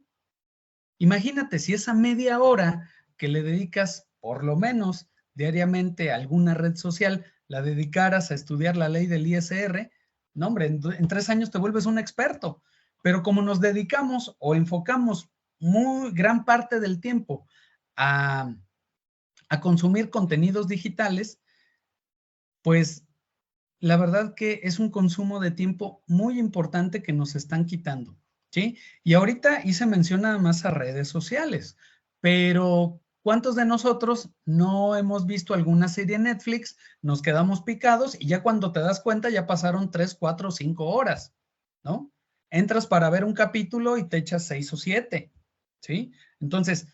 Imagínate si esa media hora que le dedicas por lo menos diariamente a alguna red social, la dedicaras a estudiar la ley del ISR, no hombre, en 3 años te vuelves un experto. Pero como nos dedicamos o enfocamos muy gran parte del tiempo a consumir contenidos digitales, pues la verdad que es un consumo de tiempo muy importante que nos están quitando, ¿sí? Y ahorita hice mención nada más a redes sociales, pero ¿cuántos de nosotros no hemos visto alguna serie en Netflix, nos quedamos picados y ya cuando te das cuenta ya pasaron 3, 4, 5 horas, ¿no? Entras para ver un capítulo y te echas 6 o 7, ¿sí? Entonces,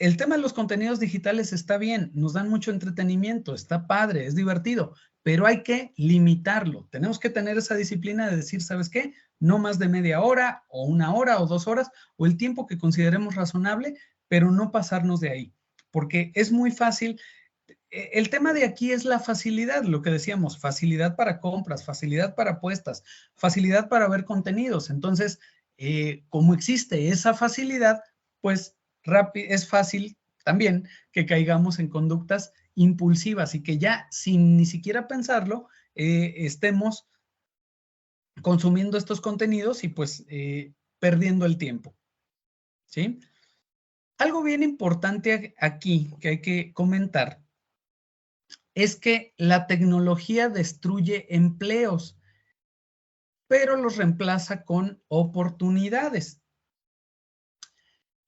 el tema de los contenidos digitales está bien, nos dan mucho entretenimiento, está padre, es divertido, pero hay que limitarlo. Tenemos que tener esa disciplina de decir, ¿sabes qué? No más de media hora o 1 hora o 2 horas o el tiempo que consideremos razonable, pero no pasarnos de ahí, porque es muy fácil. El tema de aquí es la facilidad, lo que decíamos, facilidad para compras, facilidad para apuestas, facilidad para ver contenidos. Entonces, como existe esa facilidad, pues es fácil también que caigamos en conductas impulsivas y que ya sin ni siquiera pensarlo, estemos consumiendo estos contenidos y pues perdiendo el tiempo, ¿sí? Algo bien importante aquí que hay que comentar es que la tecnología destruye empleos, pero los reemplaza con oportunidades.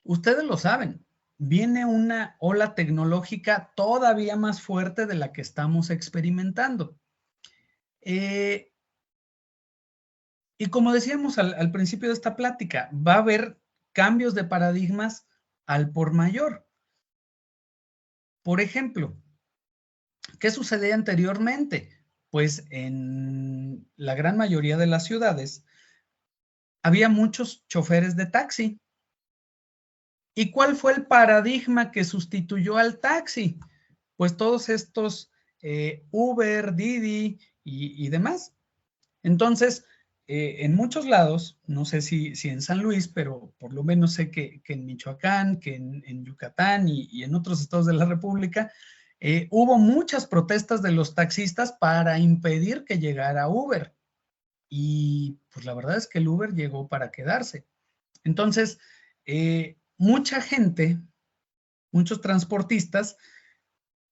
Ustedes lo saben, viene una ola tecnológica todavía más fuerte de la que estamos experimentando. Y como decíamos al principio de esta plática, va a haber cambios de paradigmas al por mayor. Por ejemplo, ¿qué sucedía anteriormente? Pues en la gran mayoría de las ciudades había muchos choferes de taxi. ¿Y cuál fue el paradigma que sustituyó al taxi? Pues todos estos Uber, Didi y demás. Entonces, en muchos lados, no sé si en San Luis, pero por lo menos sé que en Michoacán, que en Yucatán y en otros estados de la República, hubo muchas protestas de los taxistas para impedir que llegara Uber. Y pues la verdad es que el Uber llegó para quedarse. Entonces, mucha gente, muchos transportistas,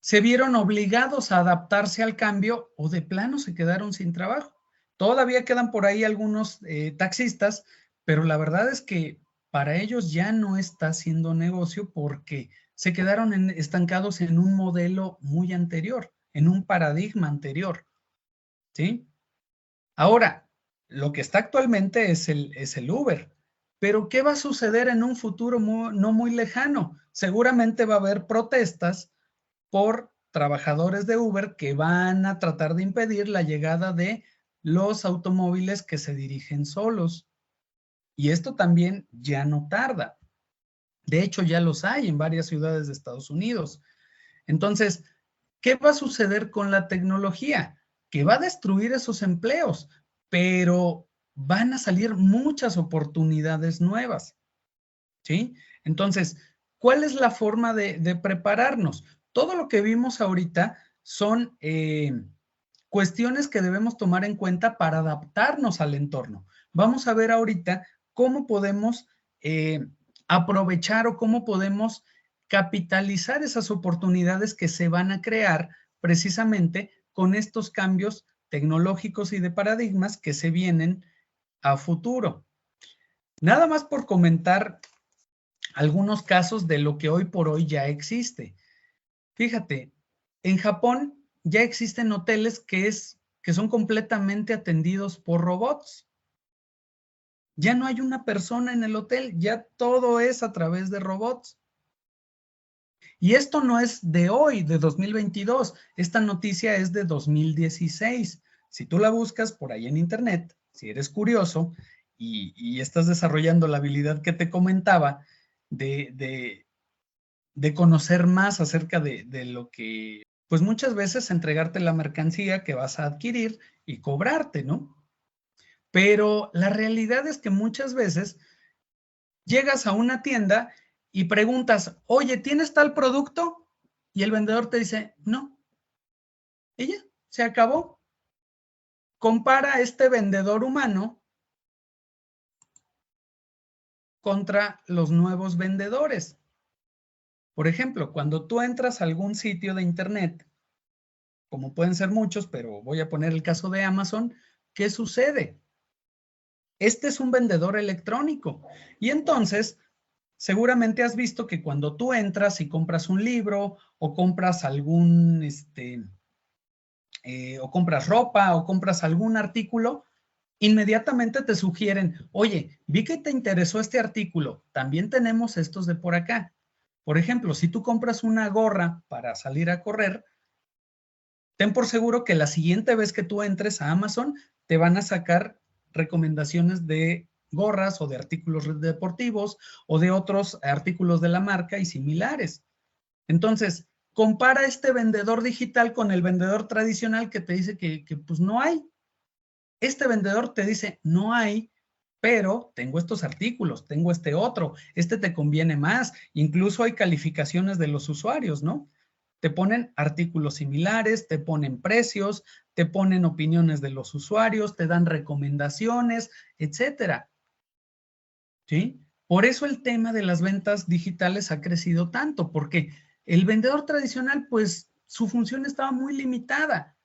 se vieron obligados a adaptarse al cambio o de plano se quedaron sin trabajo. Todavía quedan por ahí algunos taxistas, pero la verdad es que para ellos ya no está haciendo negocio porque se quedaron estancados en un modelo muy anterior, en un paradigma anterior, ¿sí? Ahora, lo que está actualmente es el Uber, pero ¿qué va a suceder en un futuro no muy lejano? Seguramente va a haber protestas por trabajadores de Uber que van a tratar de impedir la llegada de los automóviles que se dirigen solos. Y esto también ya no tarda. De hecho, ya los hay en varias ciudades de Estados Unidos. Entonces, ¿qué va a suceder con la tecnología? Que va a destruir esos empleos, pero van a salir muchas oportunidades nuevas, ¿sí? Entonces, ¿cuál es la forma de prepararnos? Todo lo que vimos ahorita son cuestiones que debemos tomar en cuenta para adaptarnos al entorno. Vamos a ver ahorita cómo podemos aprovechar o cómo podemos capitalizar esas oportunidades que se van a crear precisamente con estos cambios tecnológicos y de paradigmas que se vienen a futuro. Nada más por comentar algunos casos de lo que hoy por hoy ya existe. Fíjate, en Japón ya existen hoteles que son completamente atendidos por robots. Ya no hay una persona en el hotel, ya todo es a través de robots. Y esto no es de hoy, de 2022. Esta noticia es de 2016. Si tú la buscas por ahí en internet, si eres curioso y estás desarrollando la habilidad que te comentaba de conocer más acerca de lo que, pues muchas veces entregarte la mercancía que vas a adquirir y cobrarte, ¿no? Pero la realidad es que muchas veces llegas a una tienda y preguntas, oye, ¿tienes tal producto? Y el vendedor te dice, no. Y ya, se acabó. Compara a este vendedor humano contra los nuevos vendedores. Por ejemplo, cuando tú entras a algún sitio de internet, como pueden ser muchos, pero voy a poner el caso de Amazon, ¿qué sucede? Este es un vendedor electrónico y entonces seguramente has visto que cuando tú entras y compras un libro o compras algún, o compras ropa o compras algún artículo, inmediatamente te sugieren, oye, vi que te interesó este artículo, también tenemos estos de por acá. Por ejemplo, si tú compras una gorra para salir a correr, ten por seguro que la siguiente vez que tú entres a Amazon, te van a sacar recomendaciones de gorras o de artículos deportivos o de otros artículos de la marca y similares. Entonces, compara este vendedor digital con el vendedor tradicional que te dice que pues no hay. Este vendedor te dice, no hay, pero tengo estos artículos, tengo este otro, este te conviene más. Incluso hay calificaciones de los usuarios, ¿no? Te ponen artículos similares, te ponen precios, te ponen opiniones de los usuarios, te dan recomendaciones, etcétera. ¿Sí? Por eso el tema de las ventas digitales ha crecido tanto, porque el vendedor tradicional, pues su función estaba muy limitada,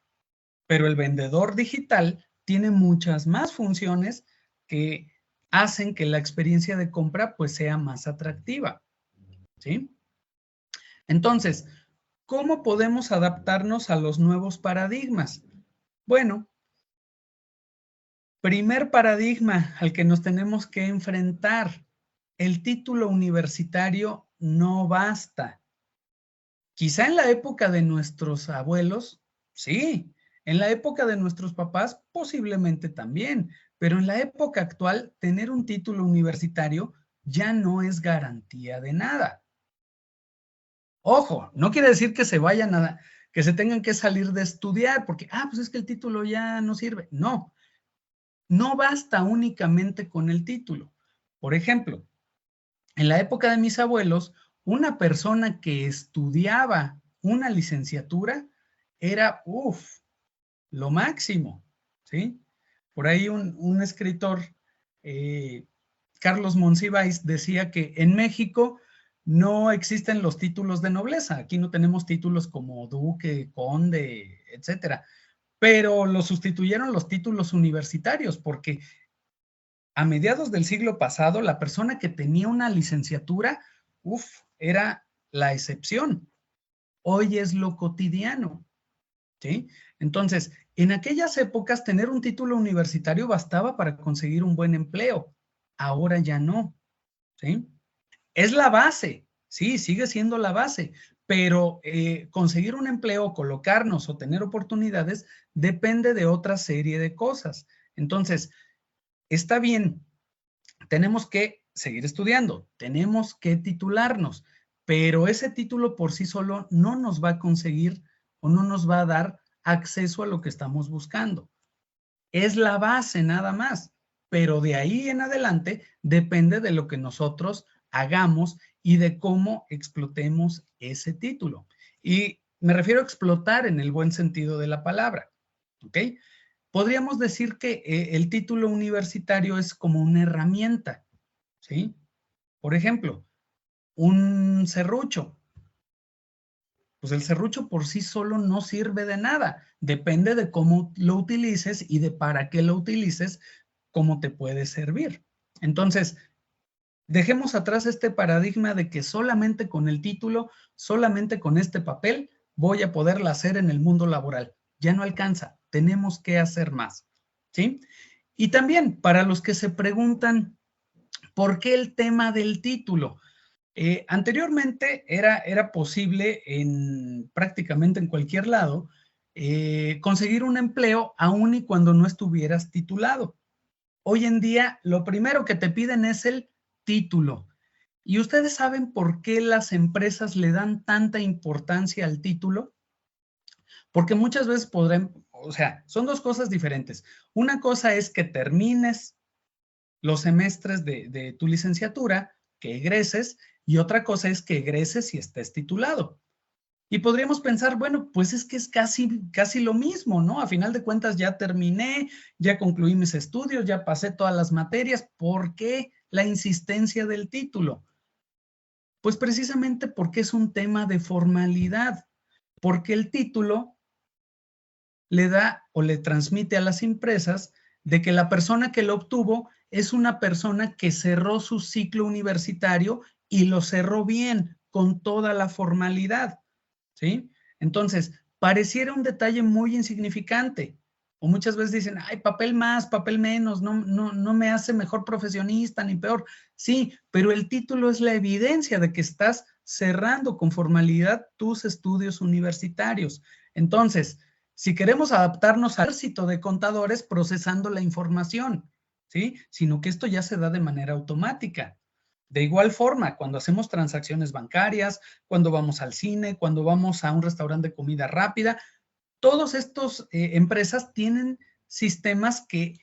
pero el vendedor digital tiene muchas más funciones que hacen que la experiencia de compra pues sea más atractiva, ¿sí? Entonces, ¿cómo podemos adaptarnos a los nuevos paradigmas? Bueno, primer paradigma al que nos tenemos que enfrentar, el título universitario no basta. Quizá en la época de nuestros abuelos, sí, en la época de nuestros papás, posiblemente también, pero en la época actual, tener un título universitario ya no es garantía de nada. Ojo, no quiere decir que se vayan a, que se tengan que salir de estudiar, porque, pues es que el título ya no sirve. No, no basta únicamente con el título. Por ejemplo, en la época de mis abuelos, una persona que estudiaba una licenciatura era, lo máximo, ¿sí? Por ahí un escritor, Carlos Monsiváis, decía que en México no existen los títulos de nobleza. Aquí no tenemos títulos como duque, conde, etcétera. Pero lo sustituyeron los títulos universitarios, porque a mediados del siglo pasado, la persona que tenía una licenciatura, era la excepción. Hoy es lo cotidiano, ¿sí? Entonces, en aquellas épocas, tener un título universitario bastaba para conseguir un buen empleo. Ahora ya no, ¿sí? Es la base, sí, sigue siendo la base, pero conseguir un empleo, colocarnos o tener oportunidades depende de otra serie de cosas. Entonces, está bien, tenemos que seguir estudiando, tenemos que titularnos, pero ese título por sí solo no nos va a conseguir o no nos va a dar acceso a lo que estamos buscando. Es la base nada más, pero de ahí en adelante depende de lo que nosotros hagamos y de cómo explotemos ese título. Y me refiero a explotar en el buen sentido de la palabra, ¿ok? Podríamos decir que el título universitario es como una herramienta, ¿sí? Por ejemplo, un serrucho. Pues el serrucho por sí solo no sirve de nada. Depende de cómo lo utilices y de para qué lo utilices, cómo te puede servir. Entonces, dejemos atrás este paradigma de que solamente con el título, solamente con este papel, voy a poderla hacer en el mundo laboral. Ya no alcanza, tenemos que hacer más, ¿sí? Y también para los que se preguntan, ¿por qué el tema del título? Anteriormente era posible prácticamente en cualquier lado conseguir un empleo aun y cuando no estuvieras titulado. Hoy en día lo primero que te piden es el título. ¿Y ustedes saben por qué las empresas le dan tanta importancia al título? Porque muchas veces o sea, son dos cosas diferentes. Una cosa es que termines los semestres de tu licenciatura, que egreses, y otra cosa es que egreses y estés titulado. Y podríamos pensar, bueno, pues es que es casi lo mismo, ¿no? A final de cuentas ya terminé, ya concluí mis estudios, ya pasé todas las materias. ¿Por qué la insistencia del título? Pues precisamente porque es un tema de formalidad, porque el título le da o le transmite a las empresas de que la persona que lo obtuvo es una persona que cerró su ciclo universitario y lo cerró bien, con toda la formalidad, ¿sí? Entonces, pareciera un detalle muy insignificante. O muchas veces dicen, ay, papel más, papel menos, no me hace mejor profesionista ni peor. Sí, pero el título es la evidencia de que estás cerrando con formalidad tus estudios universitarios. Entonces, si queremos adaptarnos al ejército de contadores procesando la información, ¿sí? Sino que esto ya se da de manera automática. De igual forma, cuando hacemos transacciones bancarias, cuando vamos al cine, cuando vamos a un restaurante de comida rápida, todas estas empresas tienen sistemas que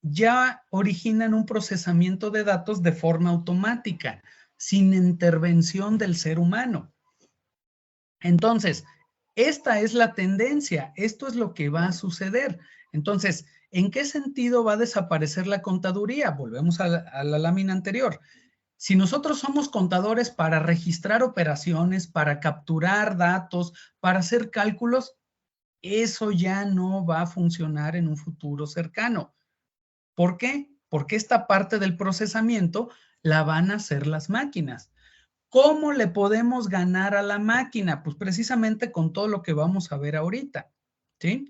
ya originan un procesamiento de datos de forma automática, sin intervención del ser humano. Entonces, esta es la tendencia, esto es lo que va a suceder. Entonces, ¿en qué sentido va a desaparecer la contaduría? Volvemos a la lámina anterior. Si nosotros somos contadores para registrar operaciones, para capturar datos, para hacer cálculos, eso ya no va a funcionar en un futuro cercano. ¿Por qué? Porque esta parte del procesamiento la van a hacer las máquinas. ¿Cómo le podemos ganar a la máquina? Pues precisamente con todo lo que vamos a ver ahorita, ¿sí?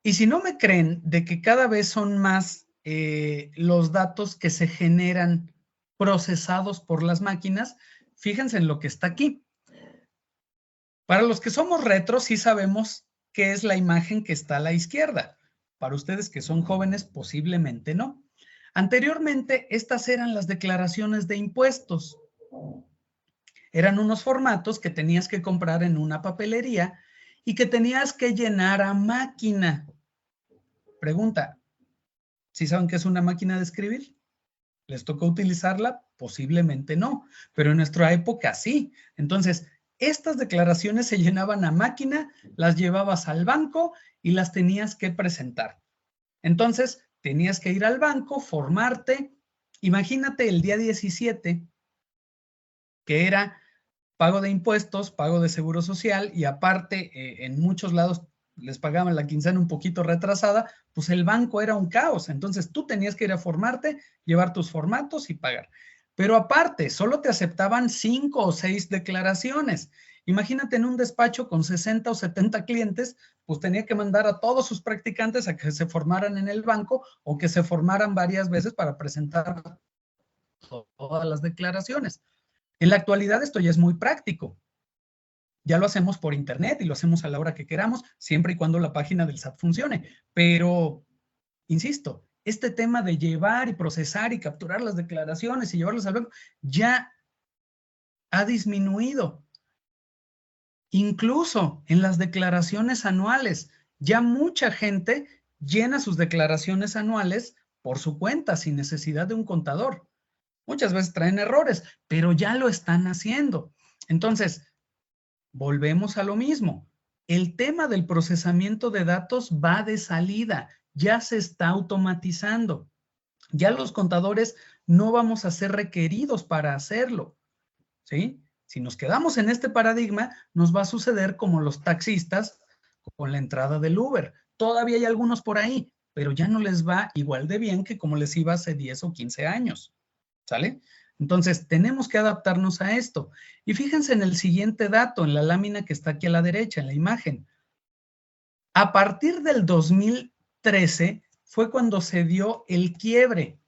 Y si no me creen de que cada vez son más los datos que se generan procesados por las máquinas, fíjense en lo que está aquí. Para los que somos retro, sí sabemos qué es la imagen que está a la izquierda. Para ustedes que son jóvenes, posiblemente no. Anteriormente, estas eran las declaraciones de impuestos. Eran unos formatos que tenías que comprar en una papelería y que tenías que llenar a máquina. Pregunta, ¿sí saben qué es una máquina de escribir? ¿Les tocó utilizarla? Posiblemente no, pero en nuestra época sí. Entonces, estas declaraciones se llenaban a máquina, las llevabas al banco y las tenías que presentar. Entonces, tenías que ir al banco, formarte. Imagínate el día 17, que era pago de impuestos, pago de seguro social y aparte en muchos lados les pagaban la quincena un poquito retrasada, pues el banco era un caos. Entonces tú tenías que ir a formarte, llevar tus formatos y pagar. Pero aparte, solo te aceptaban 5 o 6 declaraciones. Imagínate en un despacho con 60 o 70 clientes, pues tenía que mandar a todos sus practicantes a que se formaran en el banco o que se formaran varias veces para presentar todas las declaraciones. En la actualidad esto ya es muy práctico. Ya lo hacemos por internet y lo hacemos a la hora que queramos, siempre y cuando la página del SAT funcione. Pero, insisto, este tema de llevar y procesar y capturar las declaraciones y llevarlas al banco ya ha disminuido. Incluso en las declaraciones anuales, ya mucha gente llena sus declaraciones anuales por su cuenta, sin necesidad de un contador. Muchas veces traen errores, pero ya lo están haciendo. Entonces, volvemos a lo mismo. El tema del procesamiento de datos va de salida, ya se está automatizando. Ya los contadores no vamos a ser requeridos para hacerlo, ¿sí? Si nos quedamos en este paradigma, nos va a suceder como los taxistas con la entrada del Uber. Todavía hay algunos por ahí, pero ya no les va igual de bien que como les iba hace 10 o 15 años, ¿sale? Entonces, tenemos que adaptarnos a esto. Y fíjense en el siguiente dato, en la lámina que está aquí a la derecha, en la imagen. A partir del 2013 fue cuando se dio el quiebre.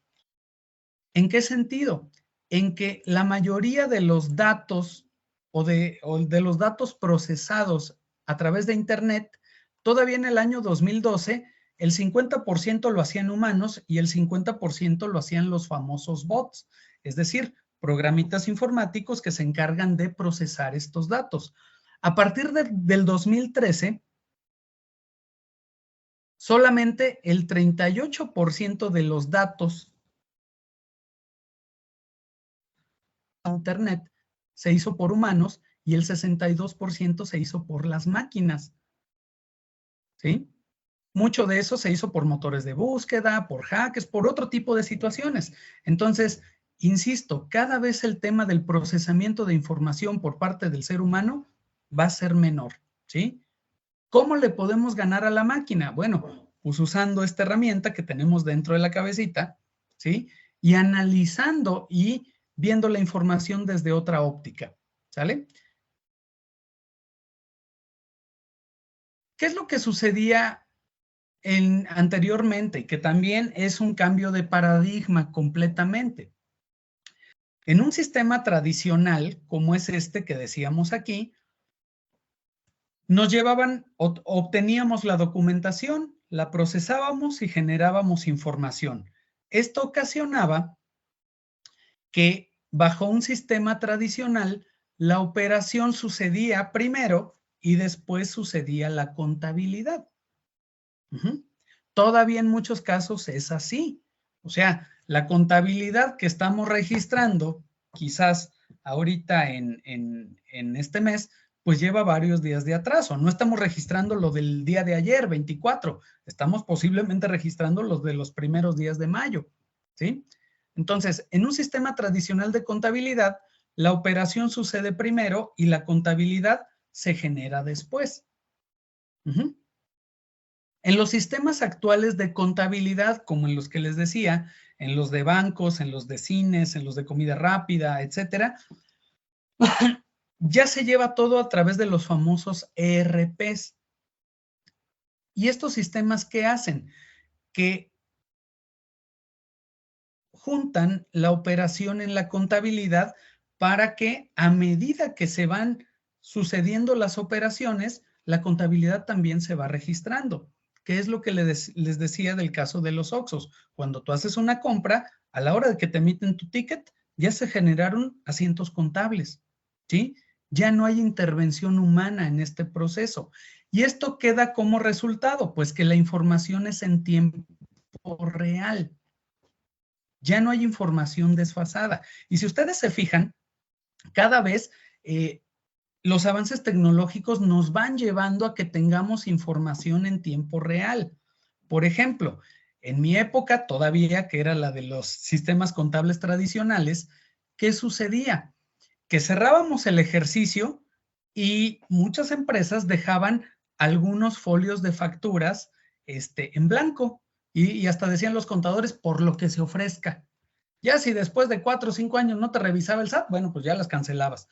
¿En qué sentido? En que la mayoría de los datos o de los datos procesados a través de Internet, todavía en el año 2012, el 50% lo hacían humanos y el 50% lo hacían los famosos bots, es decir, programitas informáticos que se encargan de procesar estos datos. A partir del 2013, solamente el 38% de los datos a Internet se hizo por humanos y el 62% se hizo por las máquinas, ¿sí? Mucho de eso se hizo por motores de búsqueda, por hackers, por otro tipo de situaciones. Entonces, insisto, cada vez el tema del procesamiento de información por parte del ser humano va a ser menor, ¿sí? ¿Cómo le podemos ganar a la máquina? Bueno, pues usando esta herramienta que tenemos dentro de la cabecita, ¿sí? Y analizando y viendo la información desde otra óptica, ¿sale? ¿Qué es lo que sucedía anteriormente? Que también es un cambio de paradigma completamente. En un sistema tradicional, como es este que decíamos aquí, nos llevaban, obteníamos la documentación, la procesábamos y generábamos información. Esto ocasionaba que bajo un sistema tradicional, la operación sucedía primero y después sucedía la contabilidad. Todavía en muchos casos es así. O sea, la contabilidad que estamos registrando, quizás ahorita en este mes, pues lleva varios días de atraso. No estamos registrando lo del día de ayer, 24. Estamos posiblemente registrando los de los primeros días de mayo, ¿sí? Entonces, en un sistema tradicional de contabilidad, la operación sucede primero y la contabilidad se genera después. En los sistemas actuales de contabilidad, como en los que les decía, en los de bancos, en los de cines, en los de comida rápida, etcétera, ya se lleva todo a través de los famosos ERPs. ¿Y estos sistemas qué hacen? Que juntan la operación en la contabilidad para que a medida que se van sucediendo las operaciones, la contabilidad también se va registrando. ¿Qué es lo que les decía del caso de los Oxxos? Cuando tú haces una compra, a la hora de que te emiten tu ticket, ya se generaron asientos contables, ¿sí? Ya no hay intervención humana en este proceso. ¿Y esto queda como resultado? Pues que la información es en tiempo real. Ya no hay información desfasada. Y si ustedes se fijan, cada vez los avances tecnológicos nos van llevando a que tengamos información en tiempo real. Por ejemplo, en mi época, todavía que era la de los sistemas contables tradicionales, ¿qué sucedía? Que cerrábamos el ejercicio y muchas empresas dejaban algunos folios de facturas en blanco y hasta decían los contadores por lo que se ofrezca. Ya si después de 4 o 5 años no te revisaba el SAT, bueno, pues ya las cancelabas.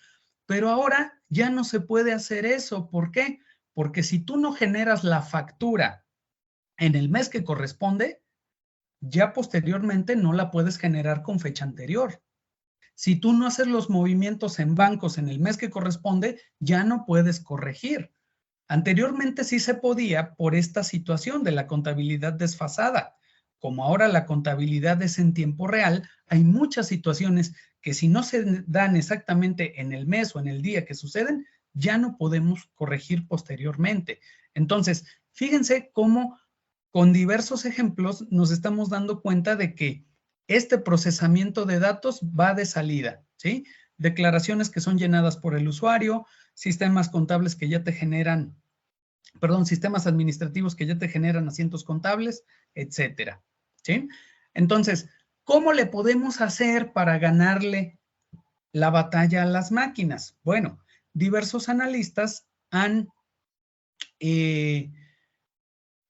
Pero ahora ya no se puede hacer eso. ¿Por qué? Porque si tú no generas la factura en el mes que corresponde, ya posteriormente no la puedes generar con fecha anterior. Si tú no haces los movimientos en bancos en el mes que corresponde, ya no puedes corregir. Anteriormente sí se podía por esta situación de la contabilidad desfasada. Como ahora la contabilidad es en tiempo real, hay muchas situaciones que si no se dan exactamente en el mes o en el día que suceden, ya no podemos corregir posteriormente. Entonces, fíjense cómo con diversos ejemplos nos estamos dando cuenta de que este procesamiento de datos va de salida, ¿sí? Declaraciones que son llenadas por el usuario, sistemas contables que ya te generan, sistemas administrativos que ya te generan asientos contables, etcétera, ¿sí? Entonces, ¿cómo le podemos hacer para ganarle la batalla a las máquinas? Bueno, diversos analistas han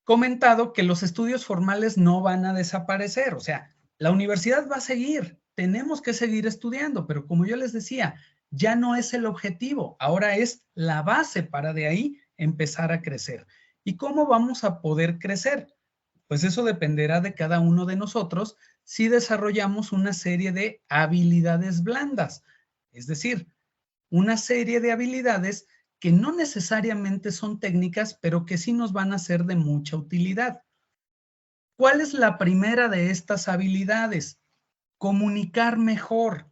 comentado que los estudios formales no van a desaparecer, o sea, la universidad va a seguir, tenemos que seguir estudiando, pero como yo les decía, ya no es el objetivo, ahora es la base para de ahí empezar a crecer. ¿Y cómo vamos a poder crecer? Pues eso dependerá de cada uno de nosotros si desarrollamos una serie de habilidades blandas, es decir, una serie de habilidades que no necesariamente son técnicas, pero que sí nos van a ser de mucha utilidad. ¿Cuál es la primera de estas habilidades? Comunicar mejor.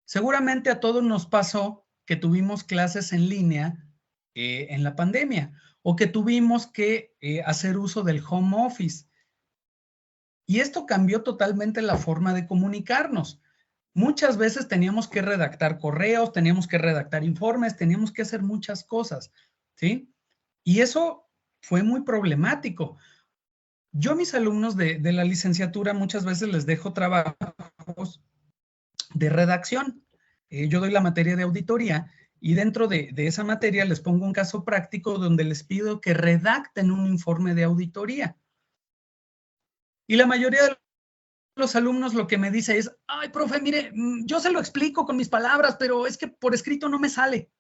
Seguramente a todos nos pasó que tuvimos clases en línea en la pandemia o que tuvimos que hacer uso del home office. Y esto cambió totalmente la forma de comunicarnos. Muchas veces teníamos que redactar correos, teníamos que redactar informes, teníamos que hacer muchas cosas, ¿sí? Y eso fue muy problemático. Yo a mis alumnos de la licenciatura muchas veces les dejo trabajos de redacción. Yo doy la materia de auditoría y dentro de esa materia les pongo un caso práctico donde les pido que redacten un informe de auditoría. Y la mayoría de los alumnos lo que me dice es, ay, profe, mire, yo se lo explico con mis palabras, pero es que por escrito no me sale.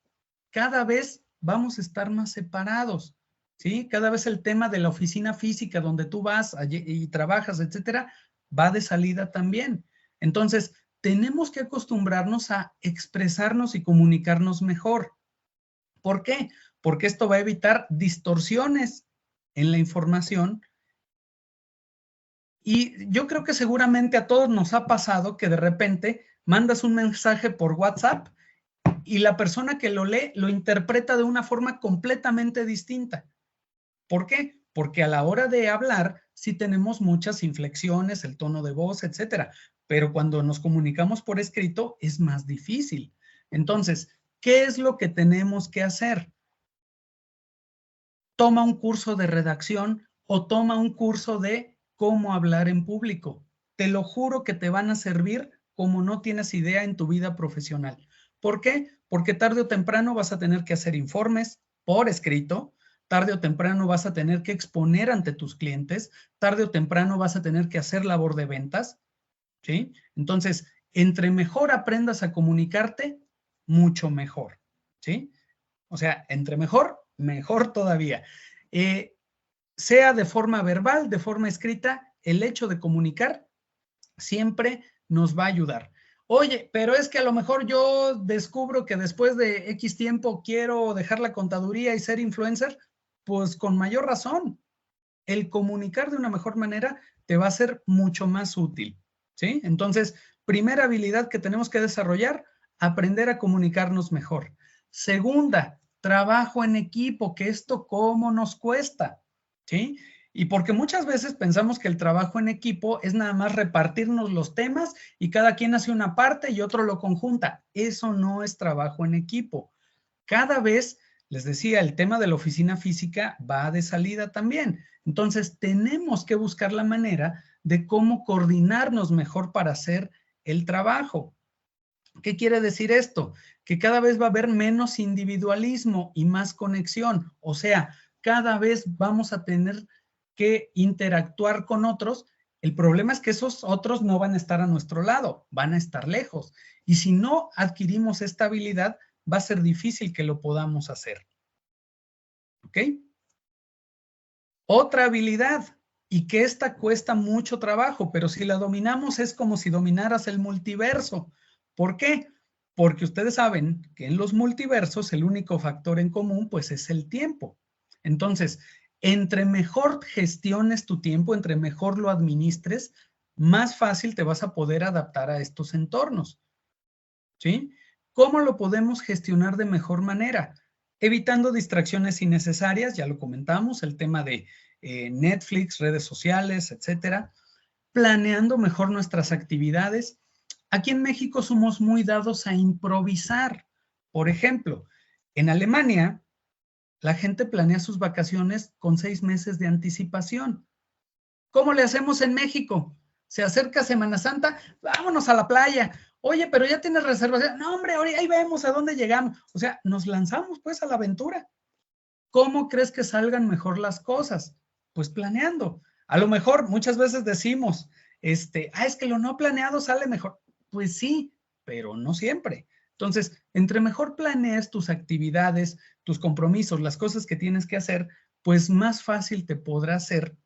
Cada vez vamos a estar más separados, ¿sí? Cada vez el tema de la oficina física donde tú vas y trabajas, etcétera, va de salida también. Entonces, tenemos que acostumbrarnos a expresarnos y comunicarnos mejor. ¿Por qué? Porque esto va a evitar distorsiones en la información. Y yo creo que seguramente a todos nos ha pasado que de repente mandas un mensaje por WhatsApp y la persona que lo lee lo interpreta de una forma completamente distinta. ¿Por qué? Porque a la hora de hablar sí tenemos muchas inflexiones, el tono de voz, etcétera, pero cuando nos comunicamos por escrito es más difícil. Entonces, ¿qué es lo que tenemos que hacer? Toma un curso de redacción o toma un curso de cómo hablar en público. Te lo juro que te van a servir como no tienes idea en tu vida profesional. ¿Por qué? Porque tarde o temprano vas a tener que hacer informes por escrito, tarde o temprano vas a tener que exponer ante tus clientes, tarde o temprano vas a tener que hacer labor de ventas, ¿sí? Entonces, entre mejor aprendas a comunicarte, mucho mejor, ¿sí? O sea, entre mejor, mejor todavía. Sea de forma verbal, de forma escrita, el hecho de comunicar siempre nos va a ayudar. Oye, pero es que a lo mejor yo descubro que después de X tiempo quiero dejar la contaduría y ser influencer, pues con mayor razón. El comunicar de una mejor manera te va a ser mucho más útil, ¿sí? Entonces, primera habilidad que tenemos que desarrollar, aprender a comunicarnos mejor. Segunda, trabajo en equipo, que esto cómo nos cuesta, ¿sí? Y porque muchas veces pensamos que el trabajo en equipo es nada más repartirnos los temas y cada quien hace una parte y otro lo conjunta. Eso no es trabajo en equipo. Cada vez, les decía, el tema de la oficina física va de salida también. Entonces, tenemos que buscar la manera de cómo coordinarnos mejor para hacer el trabajo. ¿Qué quiere decir esto? Que cada vez va a haber menos individualismo y más conexión. O sea, cada vez vamos a tener que interactuar con otros. El problema es que esos otros no van a estar a nuestro lado, van a estar lejos. Y si no adquirimos esta habilidad, va a ser difícil que lo podamos hacer. ¿Ok? Otra habilidad, y que esta cuesta mucho trabajo, pero si la dominamos es como si dominaras el multiverso. ¿Por qué? Porque ustedes saben que en los multiversos el único factor en común pues es el tiempo. Entonces, entre mejor gestiones tu tiempo, entre mejor lo administres, más fácil te vas a poder adaptar a estos entornos. ¿Sí? ¿Cómo lo podemos gestionar de mejor manera? Evitando distracciones innecesarias, ya lo comentamos, el tema de Netflix, redes sociales, etcétera. Planeando mejor nuestras actividades. Aquí en México somos muy dados a improvisar. Por ejemplo, en Alemania, la gente planea sus vacaciones con 6 meses de anticipación. ¿Cómo le hacemos en México? Se acerca Semana Santa, vámonos a la playa. Oye, pero ya tienes reservación. No, hombre, ahí vemos a dónde llegamos. O sea, nos lanzamos pues a la aventura. ¿Cómo crees que salgan mejor las cosas? Pues planeando. A lo mejor muchas veces decimos, es que lo no planeado sale mejor. Pues sí, pero no siempre. Entonces, entre mejor planees tus actividades, tus compromisos, las cosas que tienes que hacer, pues más fácil te podrá hacer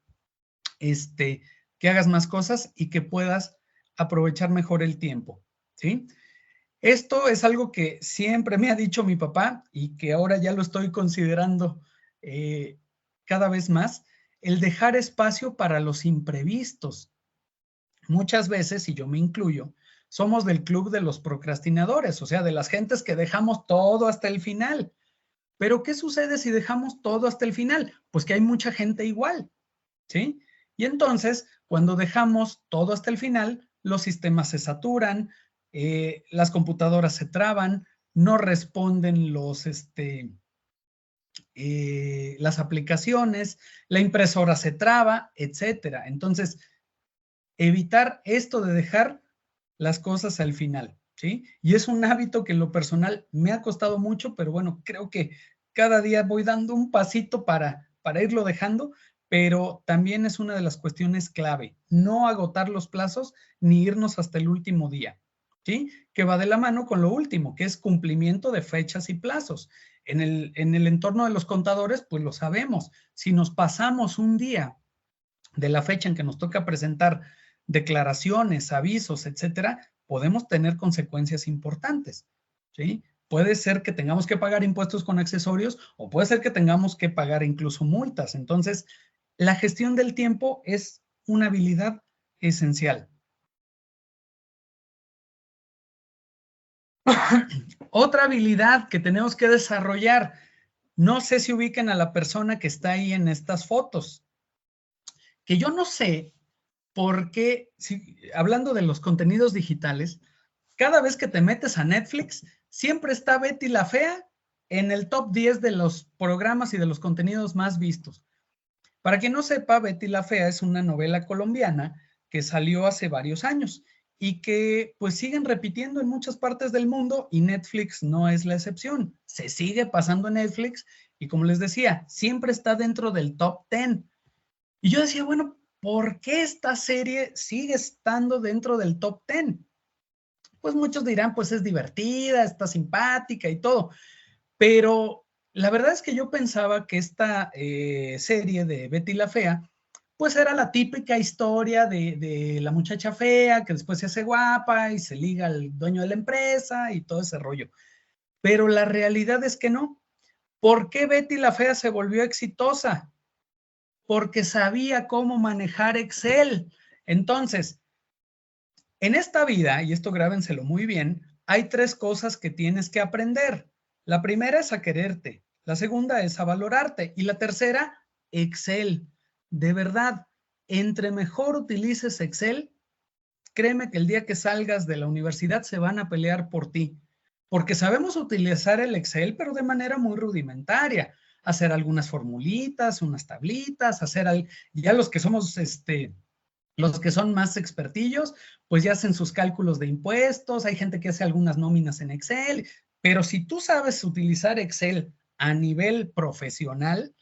que hagas más cosas y que puedas aprovechar mejor el tiempo, ¿sí? Esto es algo que siempre me ha dicho mi papá y que ahora ya lo estoy considerando cada vez más, el dejar espacio para los imprevistos. Muchas veces, y yo me incluyo, somos del club de los procrastinadores, o sea, de las gentes que dejamos todo hasta el final. Pero ¿qué sucede si dejamos todo hasta el final? Pues que hay mucha gente igual, ¿sí? Y entonces, cuando dejamos todo hasta el final, los sistemas se saturan, las computadoras se traban, no responden las aplicaciones, la impresora se traba, etcétera. Entonces, evitar esto de dejar las cosas al final, ¿sí? Y es un hábito que en lo personal me ha costado mucho, pero bueno, creo que cada día voy dando un pasito para irlo dejando, pero también es una de las cuestiones clave, no agotar los plazos ni irnos hasta el último día, ¿sí? Que va de la mano con lo último, que es cumplimiento de fechas y plazos. En el entorno de los contadores, pues lo sabemos, si nos pasamos un día de la fecha en que nos toca presentar declaraciones, avisos, etcétera, podemos tener consecuencias importantes, ¿sí? Puede ser que tengamos que pagar impuestos con accesorios o puede ser que tengamos que pagar incluso multas. Entonces, la gestión del tiempo es una habilidad esencial. Otra habilidad que tenemos que desarrollar, no sé si ubiquen a la persona que está ahí en estas fotos, que yo no sé por qué, hablando de los contenidos digitales, cada vez que te metes a Netflix, siempre está Betty la Fea en el top 10 de los programas y de los contenidos más vistos. Para quien no sepa, Betty la Fea es una novela colombiana que salió hace varios años y que pues siguen repitiendo en muchas partes del mundo y Netflix no es la excepción. Se sigue pasando en Netflix y como les decía, siempre está dentro del top 10. Y yo decía, bueno, ¿por qué esta serie sigue estando dentro del top 10? Pues muchos dirán, pues es divertida, está simpática y todo, pero la verdad es que yo pensaba que esta serie de Betty la Fea, pues era la típica historia de la muchacha fea que después se hace guapa y se liga al dueño de la empresa y todo ese rollo. Pero la realidad es que no. ¿Por qué Betty la Fea se volvió exitosa? Porque sabía cómo manejar Excel. Entonces, en esta vida, y esto grábenselo muy bien, hay 3 cosas que tienes que aprender. La primera es a quererte, la segunda es a valorarte y la tercera, Excel. De verdad, entre mejor utilices Excel, créeme que el día que salgas de la universidad se van a pelear por ti, porque sabemos utilizar el Excel, pero de manera muy rudimentaria, hacer algunas formulitas, unas tablitas, ya los que somos, los que son más expertillos, pues ya hacen sus cálculos de impuestos, hay gente que hace algunas nóminas en Excel, pero si tú sabes utilizar Excel a nivel profesional,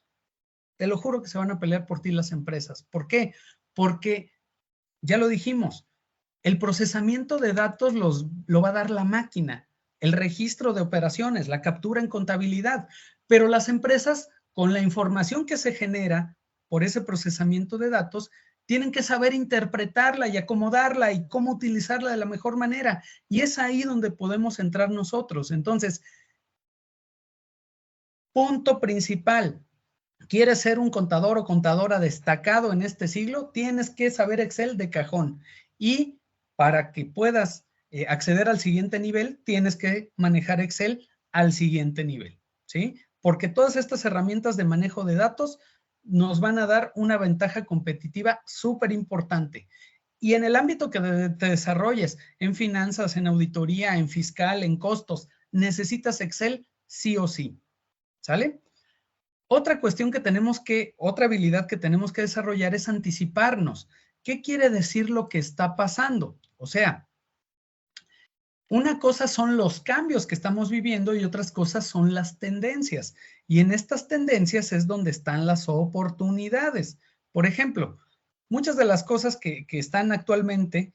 te lo juro que se van a pelear por ti las empresas. ¿Por qué? Porque, ya lo dijimos, el procesamiento de datos lo va a dar la máquina, el registro de operaciones, la captura en contabilidad, pero las empresas, con la información que se genera por ese procesamiento de datos, tienen que saber interpretarla y acomodarla y cómo utilizarla de la mejor manera. Y es ahí donde podemos entrar nosotros. Entonces, punto principal. ¿Quieres ser un contador o contadora destacado en este siglo? Tienes que saber Excel de cajón. Y para que puedas acceder al siguiente nivel, tienes que manejar Excel al siguiente nivel, ¿sí? Porque todas estas herramientas de manejo de datos nos van a dar una ventaja competitiva súper importante. Y en el ámbito que te desarrolles, en finanzas, en auditoría, en fiscal, en costos, necesitas Excel sí o sí, ¿sale? Otra cuestión otra habilidad que tenemos que desarrollar es anticiparnos. ¿Qué quiere decir lo que está pasando? O sea, una cosa son los cambios que estamos viviendo y otras cosas son las tendencias. Y en estas tendencias es donde están las oportunidades. Por ejemplo, muchas de las cosas que están actualmente,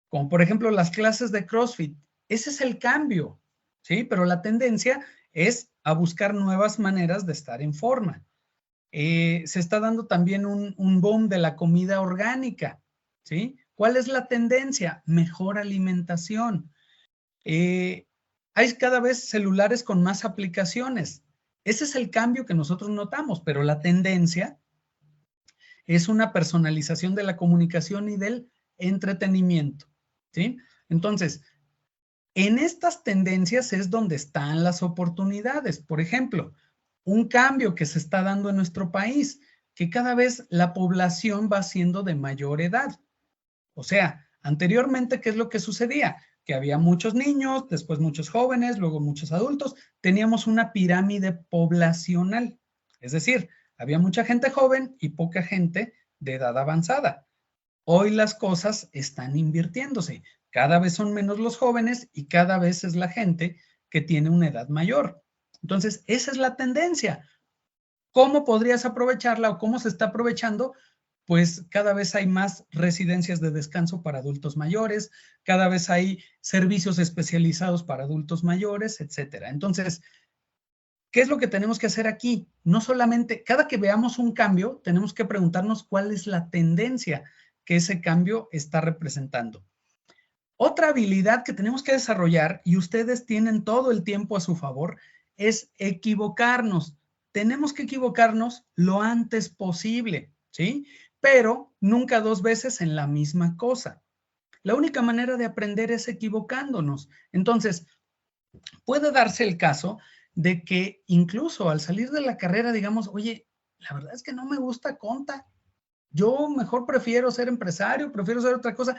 como por ejemplo las clases de CrossFit, ese es el cambio, ¿sí? Pero la tendencia es a buscar nuevas maneras de estar en forma. Se está dando también un boom de la comida orgánica, ¿sí? ¿Cuál es la tendencia? Mejor alimentación. Hay cada vez celulares con más aplicaciones. Ese es el cambio que nosotros notamos, pero la tendencia es una personalización de la comunicación y del entretenimiento, ¿sí? Entonces, en estas tendencias es donde están las oportunidades. Por ejemplo, un cambio que se está dando en nuestro país, que cada vez la población va siendo de mayor edad. O sea, anteriormente, ¿qué es lo que sucedía? Que había muchos niños, después muchos jóvenes, luego muchos adultos. Teníamos una pirámide poblacional. Es decir, había mucha gente joven y poca gente de edad avanzada. Hoy las cosas están invirtiéndose. Cada vez son menos los jóvenes y cada vez es la gente que tiene una edad mayor. Entonces, esa es la tendencia. ¿Cómo podrías aprovecharla o cómo se está aprovechando? Pues cada vez hay más residencias de descanso para adultos mayores, cada vez hay servicios especializados para adultos mayores, etcétera. Entonces, ¿qué es lo que tenemos que hacer aquí? No solamente, cada que veamos un cambio, tenemos que preguntarnos cuál es la tendencia que ese cambio está representando. Otra habilidad que tenemos que desarrollar, y ustedes tienen todo el tiempo a su favor, es equivocarnos. Tenemos que equivocarnos lo antes posible, ¿sí? Pero nunca dos veces en la misma cosa. La única manera de aprender es equivocándonos. Entonces, puede darse el caso de que incluso al salir de la carrera digamos, oye, la verdad es que no me gusta conta. Yo mejor prefiero ser empresario, prefiero ser otra cosa.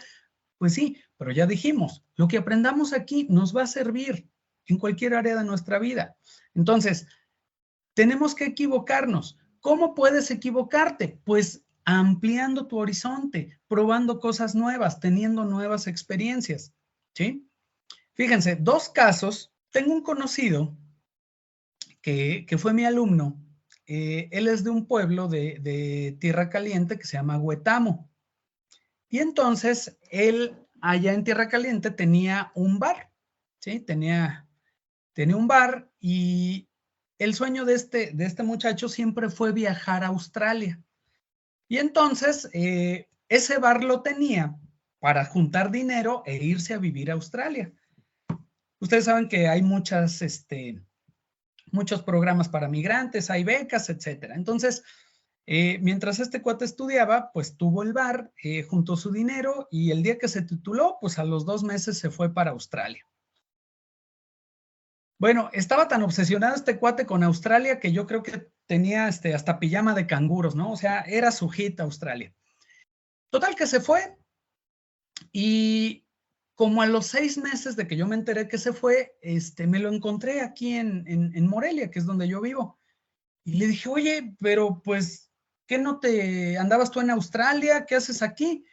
Pues sí, pero ya dijimos, lo que aprendamos aquí nos va a servir en cualquier área de nuestra vida. Entonces, tenemos que equivocarnos. ¿Cómo puedes equivocarte? Pues ampliando tu horizonte, probando cosas nuevas, teniendo nuevas experiencias, ¿sí? Fíjense, dos casos. Tengo un conocido que fue mi alumno. Él es de un pueblo de Tierra Caliente que se llama Huetamo. Y entonces, él allá en Tierra Caliente tenía un bar, ¿sí? Tenía un bar y el sueño de este muchacho siempre fue viajar a Australia. Y entonces, ese bar lo tenía para juntar dinero e irse a vivir a Australia. Ustedes saben que hay muchos programas para migrantes, hay becas, etcétera. Entonces, mientras este cuate estudiaba, pues tuvo el bar, juntó su dinero y el día que se tituló, pues a los 2 meses se fue para Australia. Bueno, estaba tan obsesionado este cuate con Australia que yo creo que tenía hasta pijama de canguros, ¿no? O sea, era su hit Australia. Total que se fue y como a los 6 meses de que yo me enteré que se fue, me lo encontré aquí en Morelia, que es donde yo vivo. Y le dije, oye, pero pues, ¿qué no te andabas tú en Australia? ¿Qué haces aquí?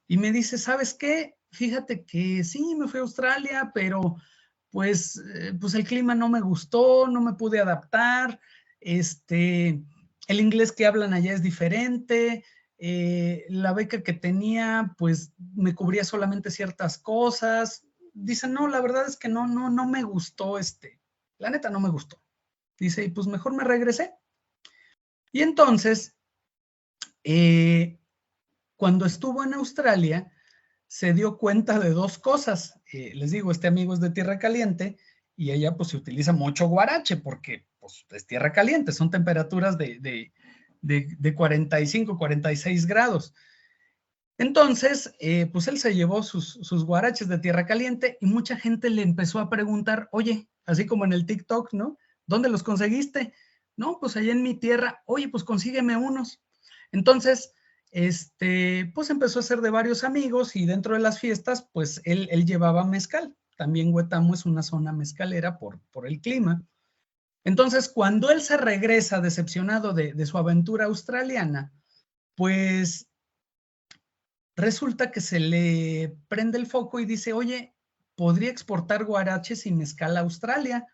Y me dice, ¿sabes qué? Fíjate que sí, me fui a Australia, pero pues el clima no me gustó, no me pude adaptar, el inglés que hablan allá es diferente, la beca que tenía, pues me cubría solamente ciertas cosas. Dice, no, la verdad es que no me gustó, la neta no me gustó. Dice, y pues mejor me regresé. Y entonces, cuando estuvo en Australia, se dio cuenta de dos cosas. Les digo, este amigo es de Tierra Caliente y allá pues se utiliza mucho guarache porque pues es tierra caliente, son temperaturas de 45, 46 grados. Entonces, pues él se llevó sus guaraches de tierra caliente y mucha gente le empezó a preguntar, oye, así como en el TikTok, ¿no? ¿Dónde los conseguiste? No, pues allá en mi tierra, oye, pues consígueme unos. Entonces, pues empezó a ser de varios amigos y dentro de las fiestas, pues él llevaba mezcal. También Huetamo es una zona mezcalera por el clima. Entonces, cuando él se regresa decepcionado de su aventura australiana, pues resulta que se le prende el foco y dice, oye, podría exportar guaraches y mezcal a Australia.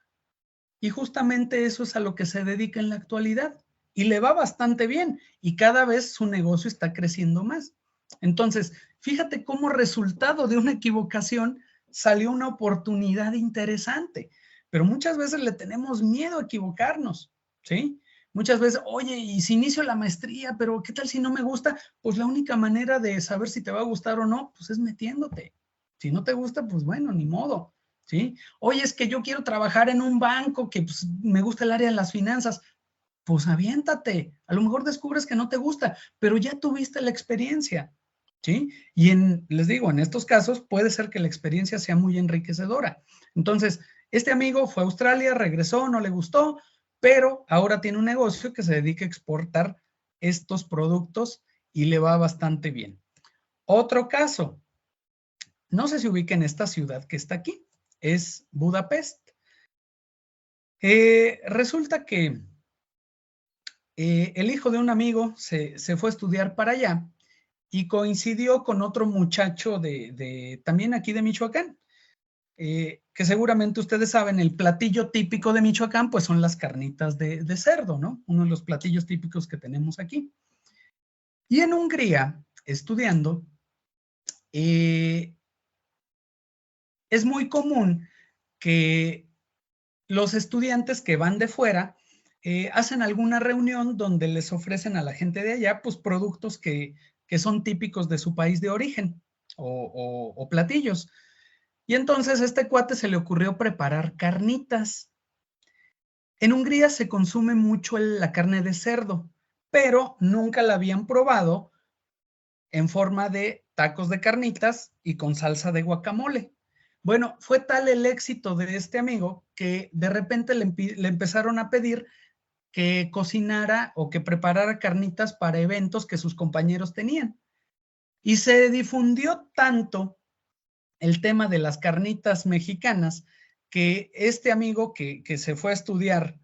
Y justamente eso es a lo que se dedica en la actualidad. Y le va bastante bien y cada vez su negocio está creciendo más. Entonces, fíjate cómo resultado de una equivocación salió una oportunidad interesante. Pero muchas veces le tenemos miedo a equivocarnos, ¿sí? Muchas veces, oye, y si inicio la maestría, pero ¿qué tal si no me gusta? Pues la única manera de saber si te va a gustar o no, pues es metiéndote. Si no te gusta, pues bueno, ni modo, ¿sí? Oye, es que yo quiero trabajar en un banco, que pues, me gusta el área de las finanzas. Pues aviéntate. A lo mejor descubres que no te gusta, pero ya tuviste la experiencia, ¿sí? Y les digo, en estos casos puede ser que la experiencia sea muy enriquecedora. Entonces, este amigo fue a Australia, regresó, no le gustó, pero ahora tiene un negocio que se dedica a exportar estos productos y le va bastante bien. Otro caso, no sé si ubiquen esta ciudad que está aquí, es Budapest. Resulta que el hijo de un amigo se fue a estudiar para allá y coincidió con otro muchacho también aquí de Michoacán, que seguramente ustedes saben, el platillo típico de Michoacán, pues son las carnitas de cerdo, ¿no? Uno de los platillos típicos que tenemos aquí. Y en Hungría, estudiando, es muy común que los estudiantes que van de fuera hacen alguna reunión donde les ofrecen a la gente de allá pues productos que son típicos de su país de origen o platillos. Y entonces a este cuate se le ocurrió preparar carnitas. En Hungría se consume mucho la carne de cerdo, pero nunca la habían probado en forma de tacos de carnitas y con salsa de guacamole. Bueno, fue tal el éxito de este amigo que de repente le empezaron a pedir que cocinara o que preparara carnitas para eventos que sus compañeros tenían. Y se difundió tanto el tema de las carnitas mexicanas que este amigo que se fue a estudiar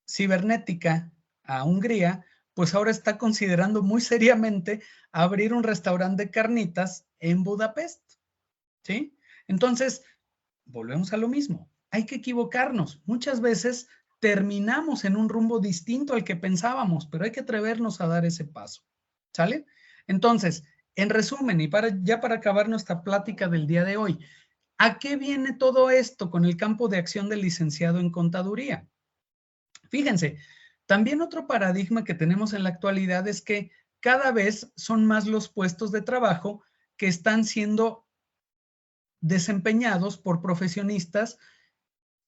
cibernética a Hungría, pues ahora está considerando muy seriamente abrir un restaurante de carnitas en Budapest, ¿sí? Entonces, volvemos a lo mismo, hay que equivocarnos. Muchas veces terminamos en un rumbo distinto al que pensábamos, pero hay que atrevernos a dar ese paso, ¿sale? Entonces, en resumen, y ya para acabar nuestra plática del día de hoy, ¿a qué viene todo esto con el campo de acción del licenciado en contaduría? Fíjense, también otro paradigma que tenemos en la actualidad es que cada vez son más los puestos de trabajo que están siendo desempeñados por profesionistas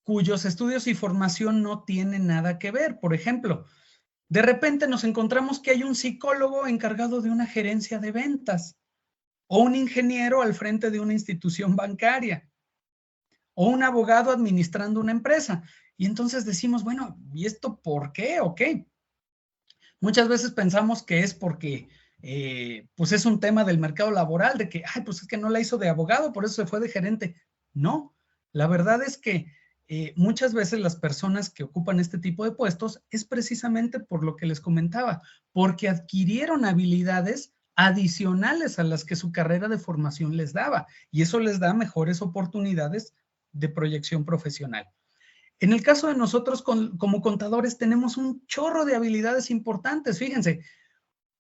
cuyos estudios y formación no tienen nada que ver. Por ejemplo, de repente nos encontramos que hay un psicólogo encargado de una gerencia de ventas o un ingeniero al frente de una institución bancaria o un abogado administrando una empresa. Y entonces decimos, bueno, ¿y esto por qué o qué? Muchas veces pensamos que es porque pues es un tema del mercado laboral, de que, ay, pues es que no la hizo de abogado, por eso se fue de gerente. No, la verdad es que muchas veces las personas que ocupan este tipo de puestos es precisamente por lo que les comentaba, porque adquirieron habilidades adicionales a las que su carrera de formación les daba, y eso les da mejores oportunidades de proyección profesional. En el caso de nosotros como contadores tenemos un chorro de habilidades importantes. Fíjense,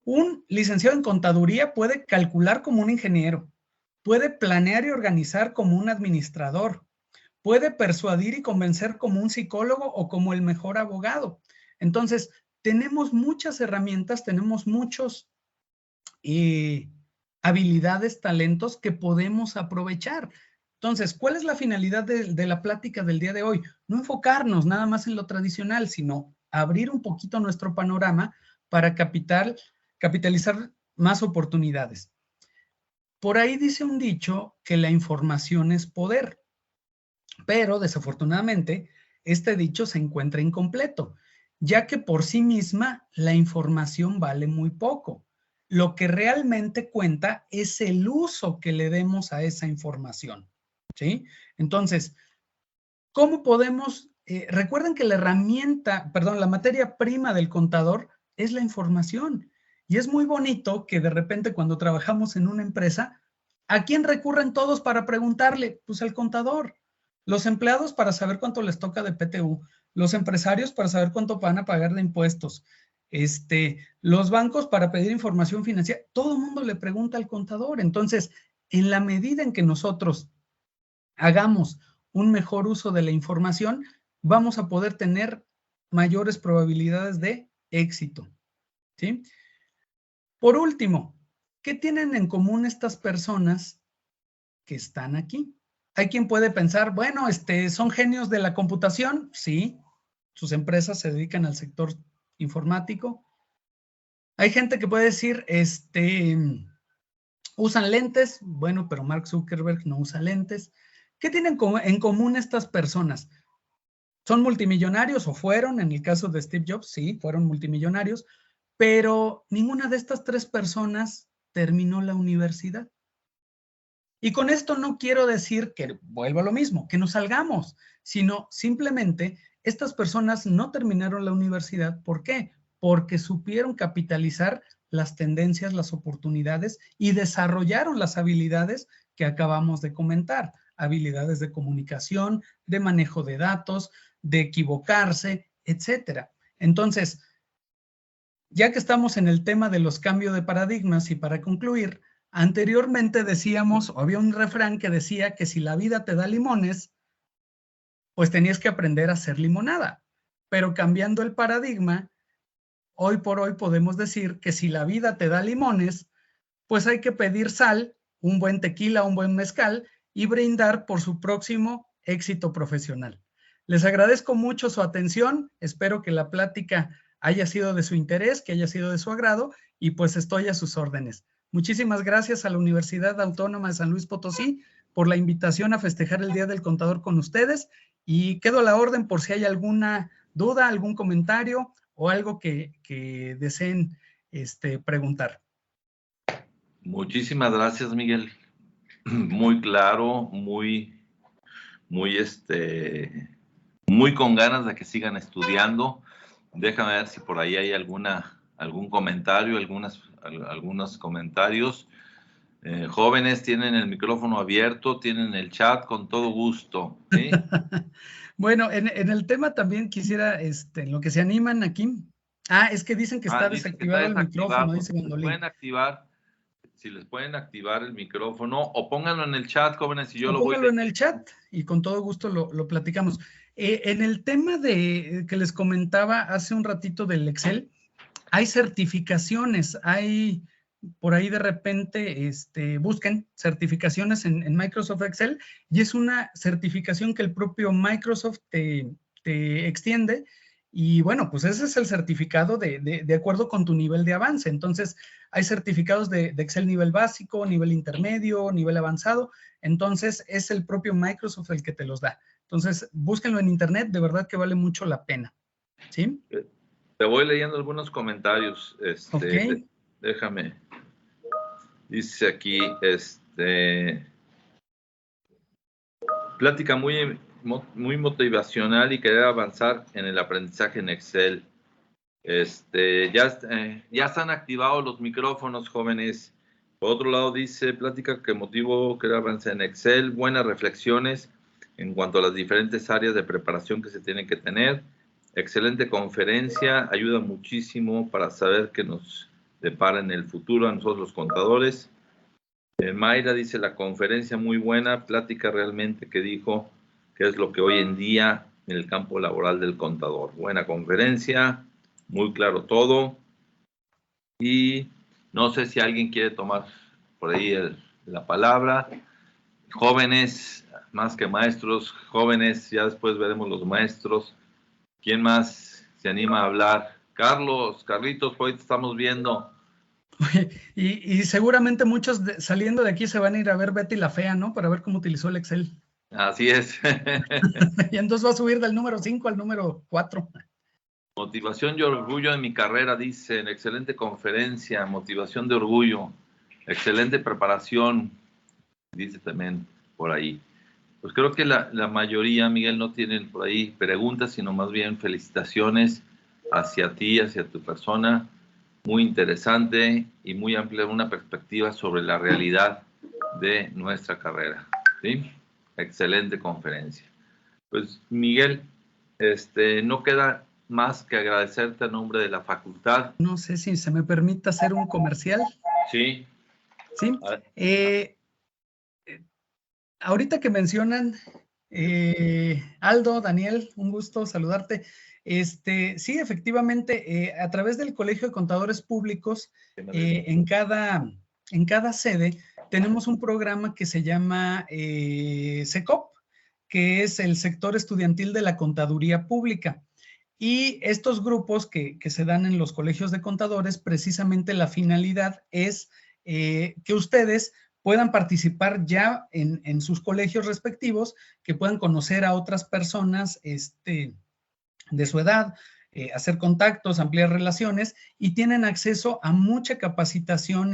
un licenciado en contaduría puede calcular como un ingeniero, puede planear y organizar como un administrador, puede persuadir y convencer como un psicólogo o como el mejor abogado. Entonces, tenemos muchas herramientas, tenemos muchos habilidades, talentos que podemos aprovechar. Entonces, ¿cuál es la finalidad de la plática del día de hoy? No enfocarnos nada más en lo tradicional, sino abrir un poquito nuestro panorama para capitalizar más oportunidades. Por ahí dice un dicho que la información es poder, pero desafortunadamente este dicho se encuentra incompleto, ya que por sí misma la información vale muy poco. Lo que realmente cuenta es el uso que le demos a esa información, ¿sí? Entonces, ¿cómo podemos? Recuerden que la materia prima del contador es la información. Y es muy bonito que de repente cuando trabajamos en una empresa, ¿a quién recurren todos para preguntarle? Pues al contador. Los empleados para saber cuánto les toca de PTU, los empresarios para saber cuánto van a pagar de impuestos, los bancos para pedir información financiera. Todo el mundo le pregunta al contador. Entonces, en la medida en que nosotros hagamos un mejor uso de la información, vamos a poder tener mayores probabilidades de éxito, ¿sí? Por último, ¿qué tienen en común estas personas que están aquí? Hay quien puede pensar, bueno, ¿son genios de la computación? Sí, sus empresas se dedican al sector informático. Hay gente que puede decir, ¿usan lentes? Bueno, pero Mark Zuckerberg no usa lentes. ¿Qué tienen en común estas personas? ¿Son multimillonarios o fueron? En el caso de Steve Jobs, sí, fueron multimillonarios, pero ninguna de estas tres personas terminó la universidad. Y con esto no quiero decir que vuelva a lo mismo, que nos salgamos, sino simplemente estas personas no terminaron la universidad. ¿Por qué? Porque supieron capitalizar las tendencias, las oportunidades y desarrollaron las habilidades que acabamos de comentar. Habilidades de comunicación, de manejo de datos, de equivocarse, etcétera. Entonces, ya que estamos en el tema de los cambios de paradigmas y para concluir, anteriormente decíamos, o había un refrán que decía que si la vida te da limones, pues tenías que aprender a hacer limonada. Pero cambiando el paradigma, hoy por hoy podemos decir que si la vida te da limones, pues hay que pedir sal, un buen tequila, un buen mezcal y brindar por su próximo éxito profesional. Les agradezco mucho su atención, espero que la plática haya sido de su interés, que haya sido de su agrado y pues estoy a sus órdenes. Muchísimas gracias a la Universidad Autónoma de San Luis Potosí por la invitación a festejar el Día del Contador con ustedes y quedo a la orden por si hay alguna duda, algún comentario o algo que deseen preguntar. Muchísimas gracias, Miguel. Muy claro, muy con ganas de que sigan estudiando. Déjame ver si por ahí hay algún comentario, algunos comentarios. Jóvenes, tienen el micrófono abierto, tienen el chat con todo gusto, ¿sí? Bueno, en el tema también quisiera, en lo que se animan aquí. Es que dicen que está desactivado el micrófono, dice Gondolín. Si les pueden activar el micrófono o pónganlo en el chat, jóvenes, y yo lo voy a... Pónganlo en el chat y con todo gusto lo platicamos. En el tema que les comentaba hace un ratito del Excel, hay certificaciones, hay por ahí de repente, busquen certificaciones en Microsoft Excel y es una certificación que el propio Microsoft te extiende Y bueno, pues ese es el certificado de acuerdo con tu nivel de avance. Entonces, hay certificados de Excel nivel básico, nivel intermedio, nivel avanzado. Entonces, es el propio Microsoft el que te los da. Entonces, búsquenlo en internet, de verdad que vale mucho la pena. ¿Sí? Te voy leyendo algunos comentarios. Ok. Déjame. Dice aquí, plática muy motivacional y querer avanzar en el aprendizaje en Excel. Ya están activados los micrófonos, jóvenes. Por otro lado, dice, plática que motivo querer avanzar en Excel, buenas reflexiones en cuanto a las diferentes áreas de preparación que se tienen que tener. Excelente conferencia, ayuda muchísimo para saber qué nos depara en el futuro a nosotros los contadores. Mayra dice, la conferencia muy buena, plática realmente que dijo que es lo que hoy en día en el campo laboral del contador. Buena conferencia, muy claro todo. Y no sé si alguien quiere tomar por ahí la palabra. Jóvenes, más que maestros, jóvenes, ya después veremos los maestros. ¿Quién más se anima a hablar? Carlitos, hoy te estamos viendo. Y seguramente muchos saliendo de aquí se van a ir a ver Betty la Fea, ¿no? Para ver cómo utilizó el Excel. Así es. Y entonces va a subir del número 5 al número 4. Motivación y orgullo en mi carrera, dicen. Excelente conferencia, motivación de orgullo. Excelente preparación, dice también por ahí. Pues creo que la mayoría, Miguel, no tienen por ahí preguntas, sino más bien felicitaciones hacia ti, hacia tu persona. Muy interesante y muy amplia, una perspectiva sobre la realidad de nuestra carrera. ¿Sí? Excelente conferencia. Pues, Miguel, no queda más que agradecerte a nombre de la facultad. No sé si se me permite hacer un comercial. Sí. Sí. Ahorita que mencionan, Aldo, Daniel, un gusto saludarte. Sí, efectivamente, a través del Colegio de Contadores Públicos, en cada sede tenemos un programa que se llama SECOP, que es el sector estudiantil de la contaduría pública. Y estos grupos que se dan en los colegios de contadores, precisamente la finalidad es que ustedes puedan participar ya en sus colegios respectivos, que puedan conocer a otras personas de su edad, hacer contactos, ampliar relaciones, y tienen acceso a mucha capacitación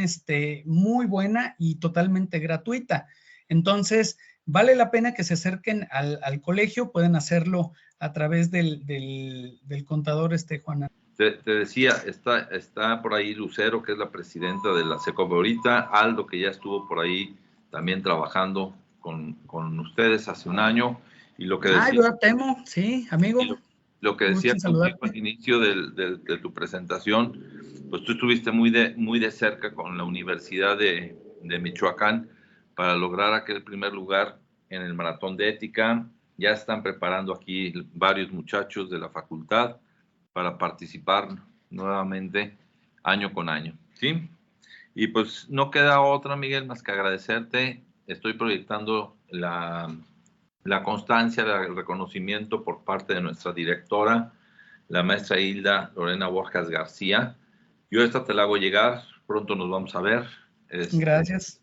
muy buena y totalmente gratuita. Entonces, vale la pena que se acerquen al colegio, pueden hacerlo a través del contador Juana. Te decía, está por ahí Lucero, que es la presidenta de la SECOP ahorita, Aldo, que ya estuvo por ahí también trabajando con ustedes hace un año, y lo que decía... yo temo, sí, amigo. Lo que decía contigo al inicio de tu presentación, pues tú estuviste muy de cerca con la Universidad de Michoacán para lograr aquel primer lugar en el maratón de ética. Ya están preparando aquí varios muchachos de la facultad para participar nuevamente año con año, ¿sí? Y pues no queda otra, Miguel, más que agradecerte. Estoy proyectando la constancia, el reconocimiento por parte de nuestra directora, la maestra Hilda Lorena Borjas García. Yo esta te la hago llegar, pronto nos vamos a ver. Gracias.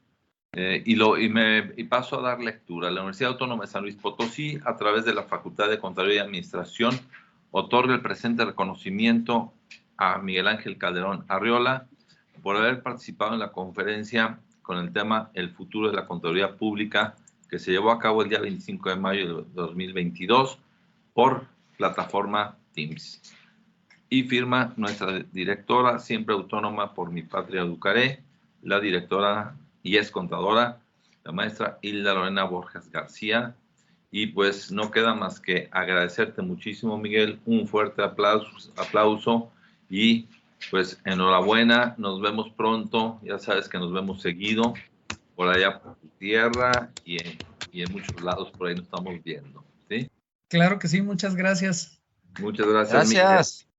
Y paso a dar lectura. La Universidad Autónoma de San Luis Potosí, a través de la Facultad de Contaduría y Administración, otorga el presente reconocimiento a Miguel Ángel Calderón Arriola por haber participado en la conferencia con el tema El futuro de la contaduría pública, que se llevó a cabo el día 25 de mayo de 2022 por plataforma Teams. Y firma nuestra directora, siempre autónoma por mi patria educaré, la directora y es contadora, la maestra Hilda Lorena Borjas García. Y pues no queda más que agradecerte muchísimo, Miguel, un fuerte aplauso y pues enhorabuena, nos vemos pronto, ya sabes que nos vemos seguido por allá por tu tierra y en muchos lados por ahí nos estamos viendo, ¿sí? Claro que sí, muchas gracias. Muchas gracias, Gracias. Miguel.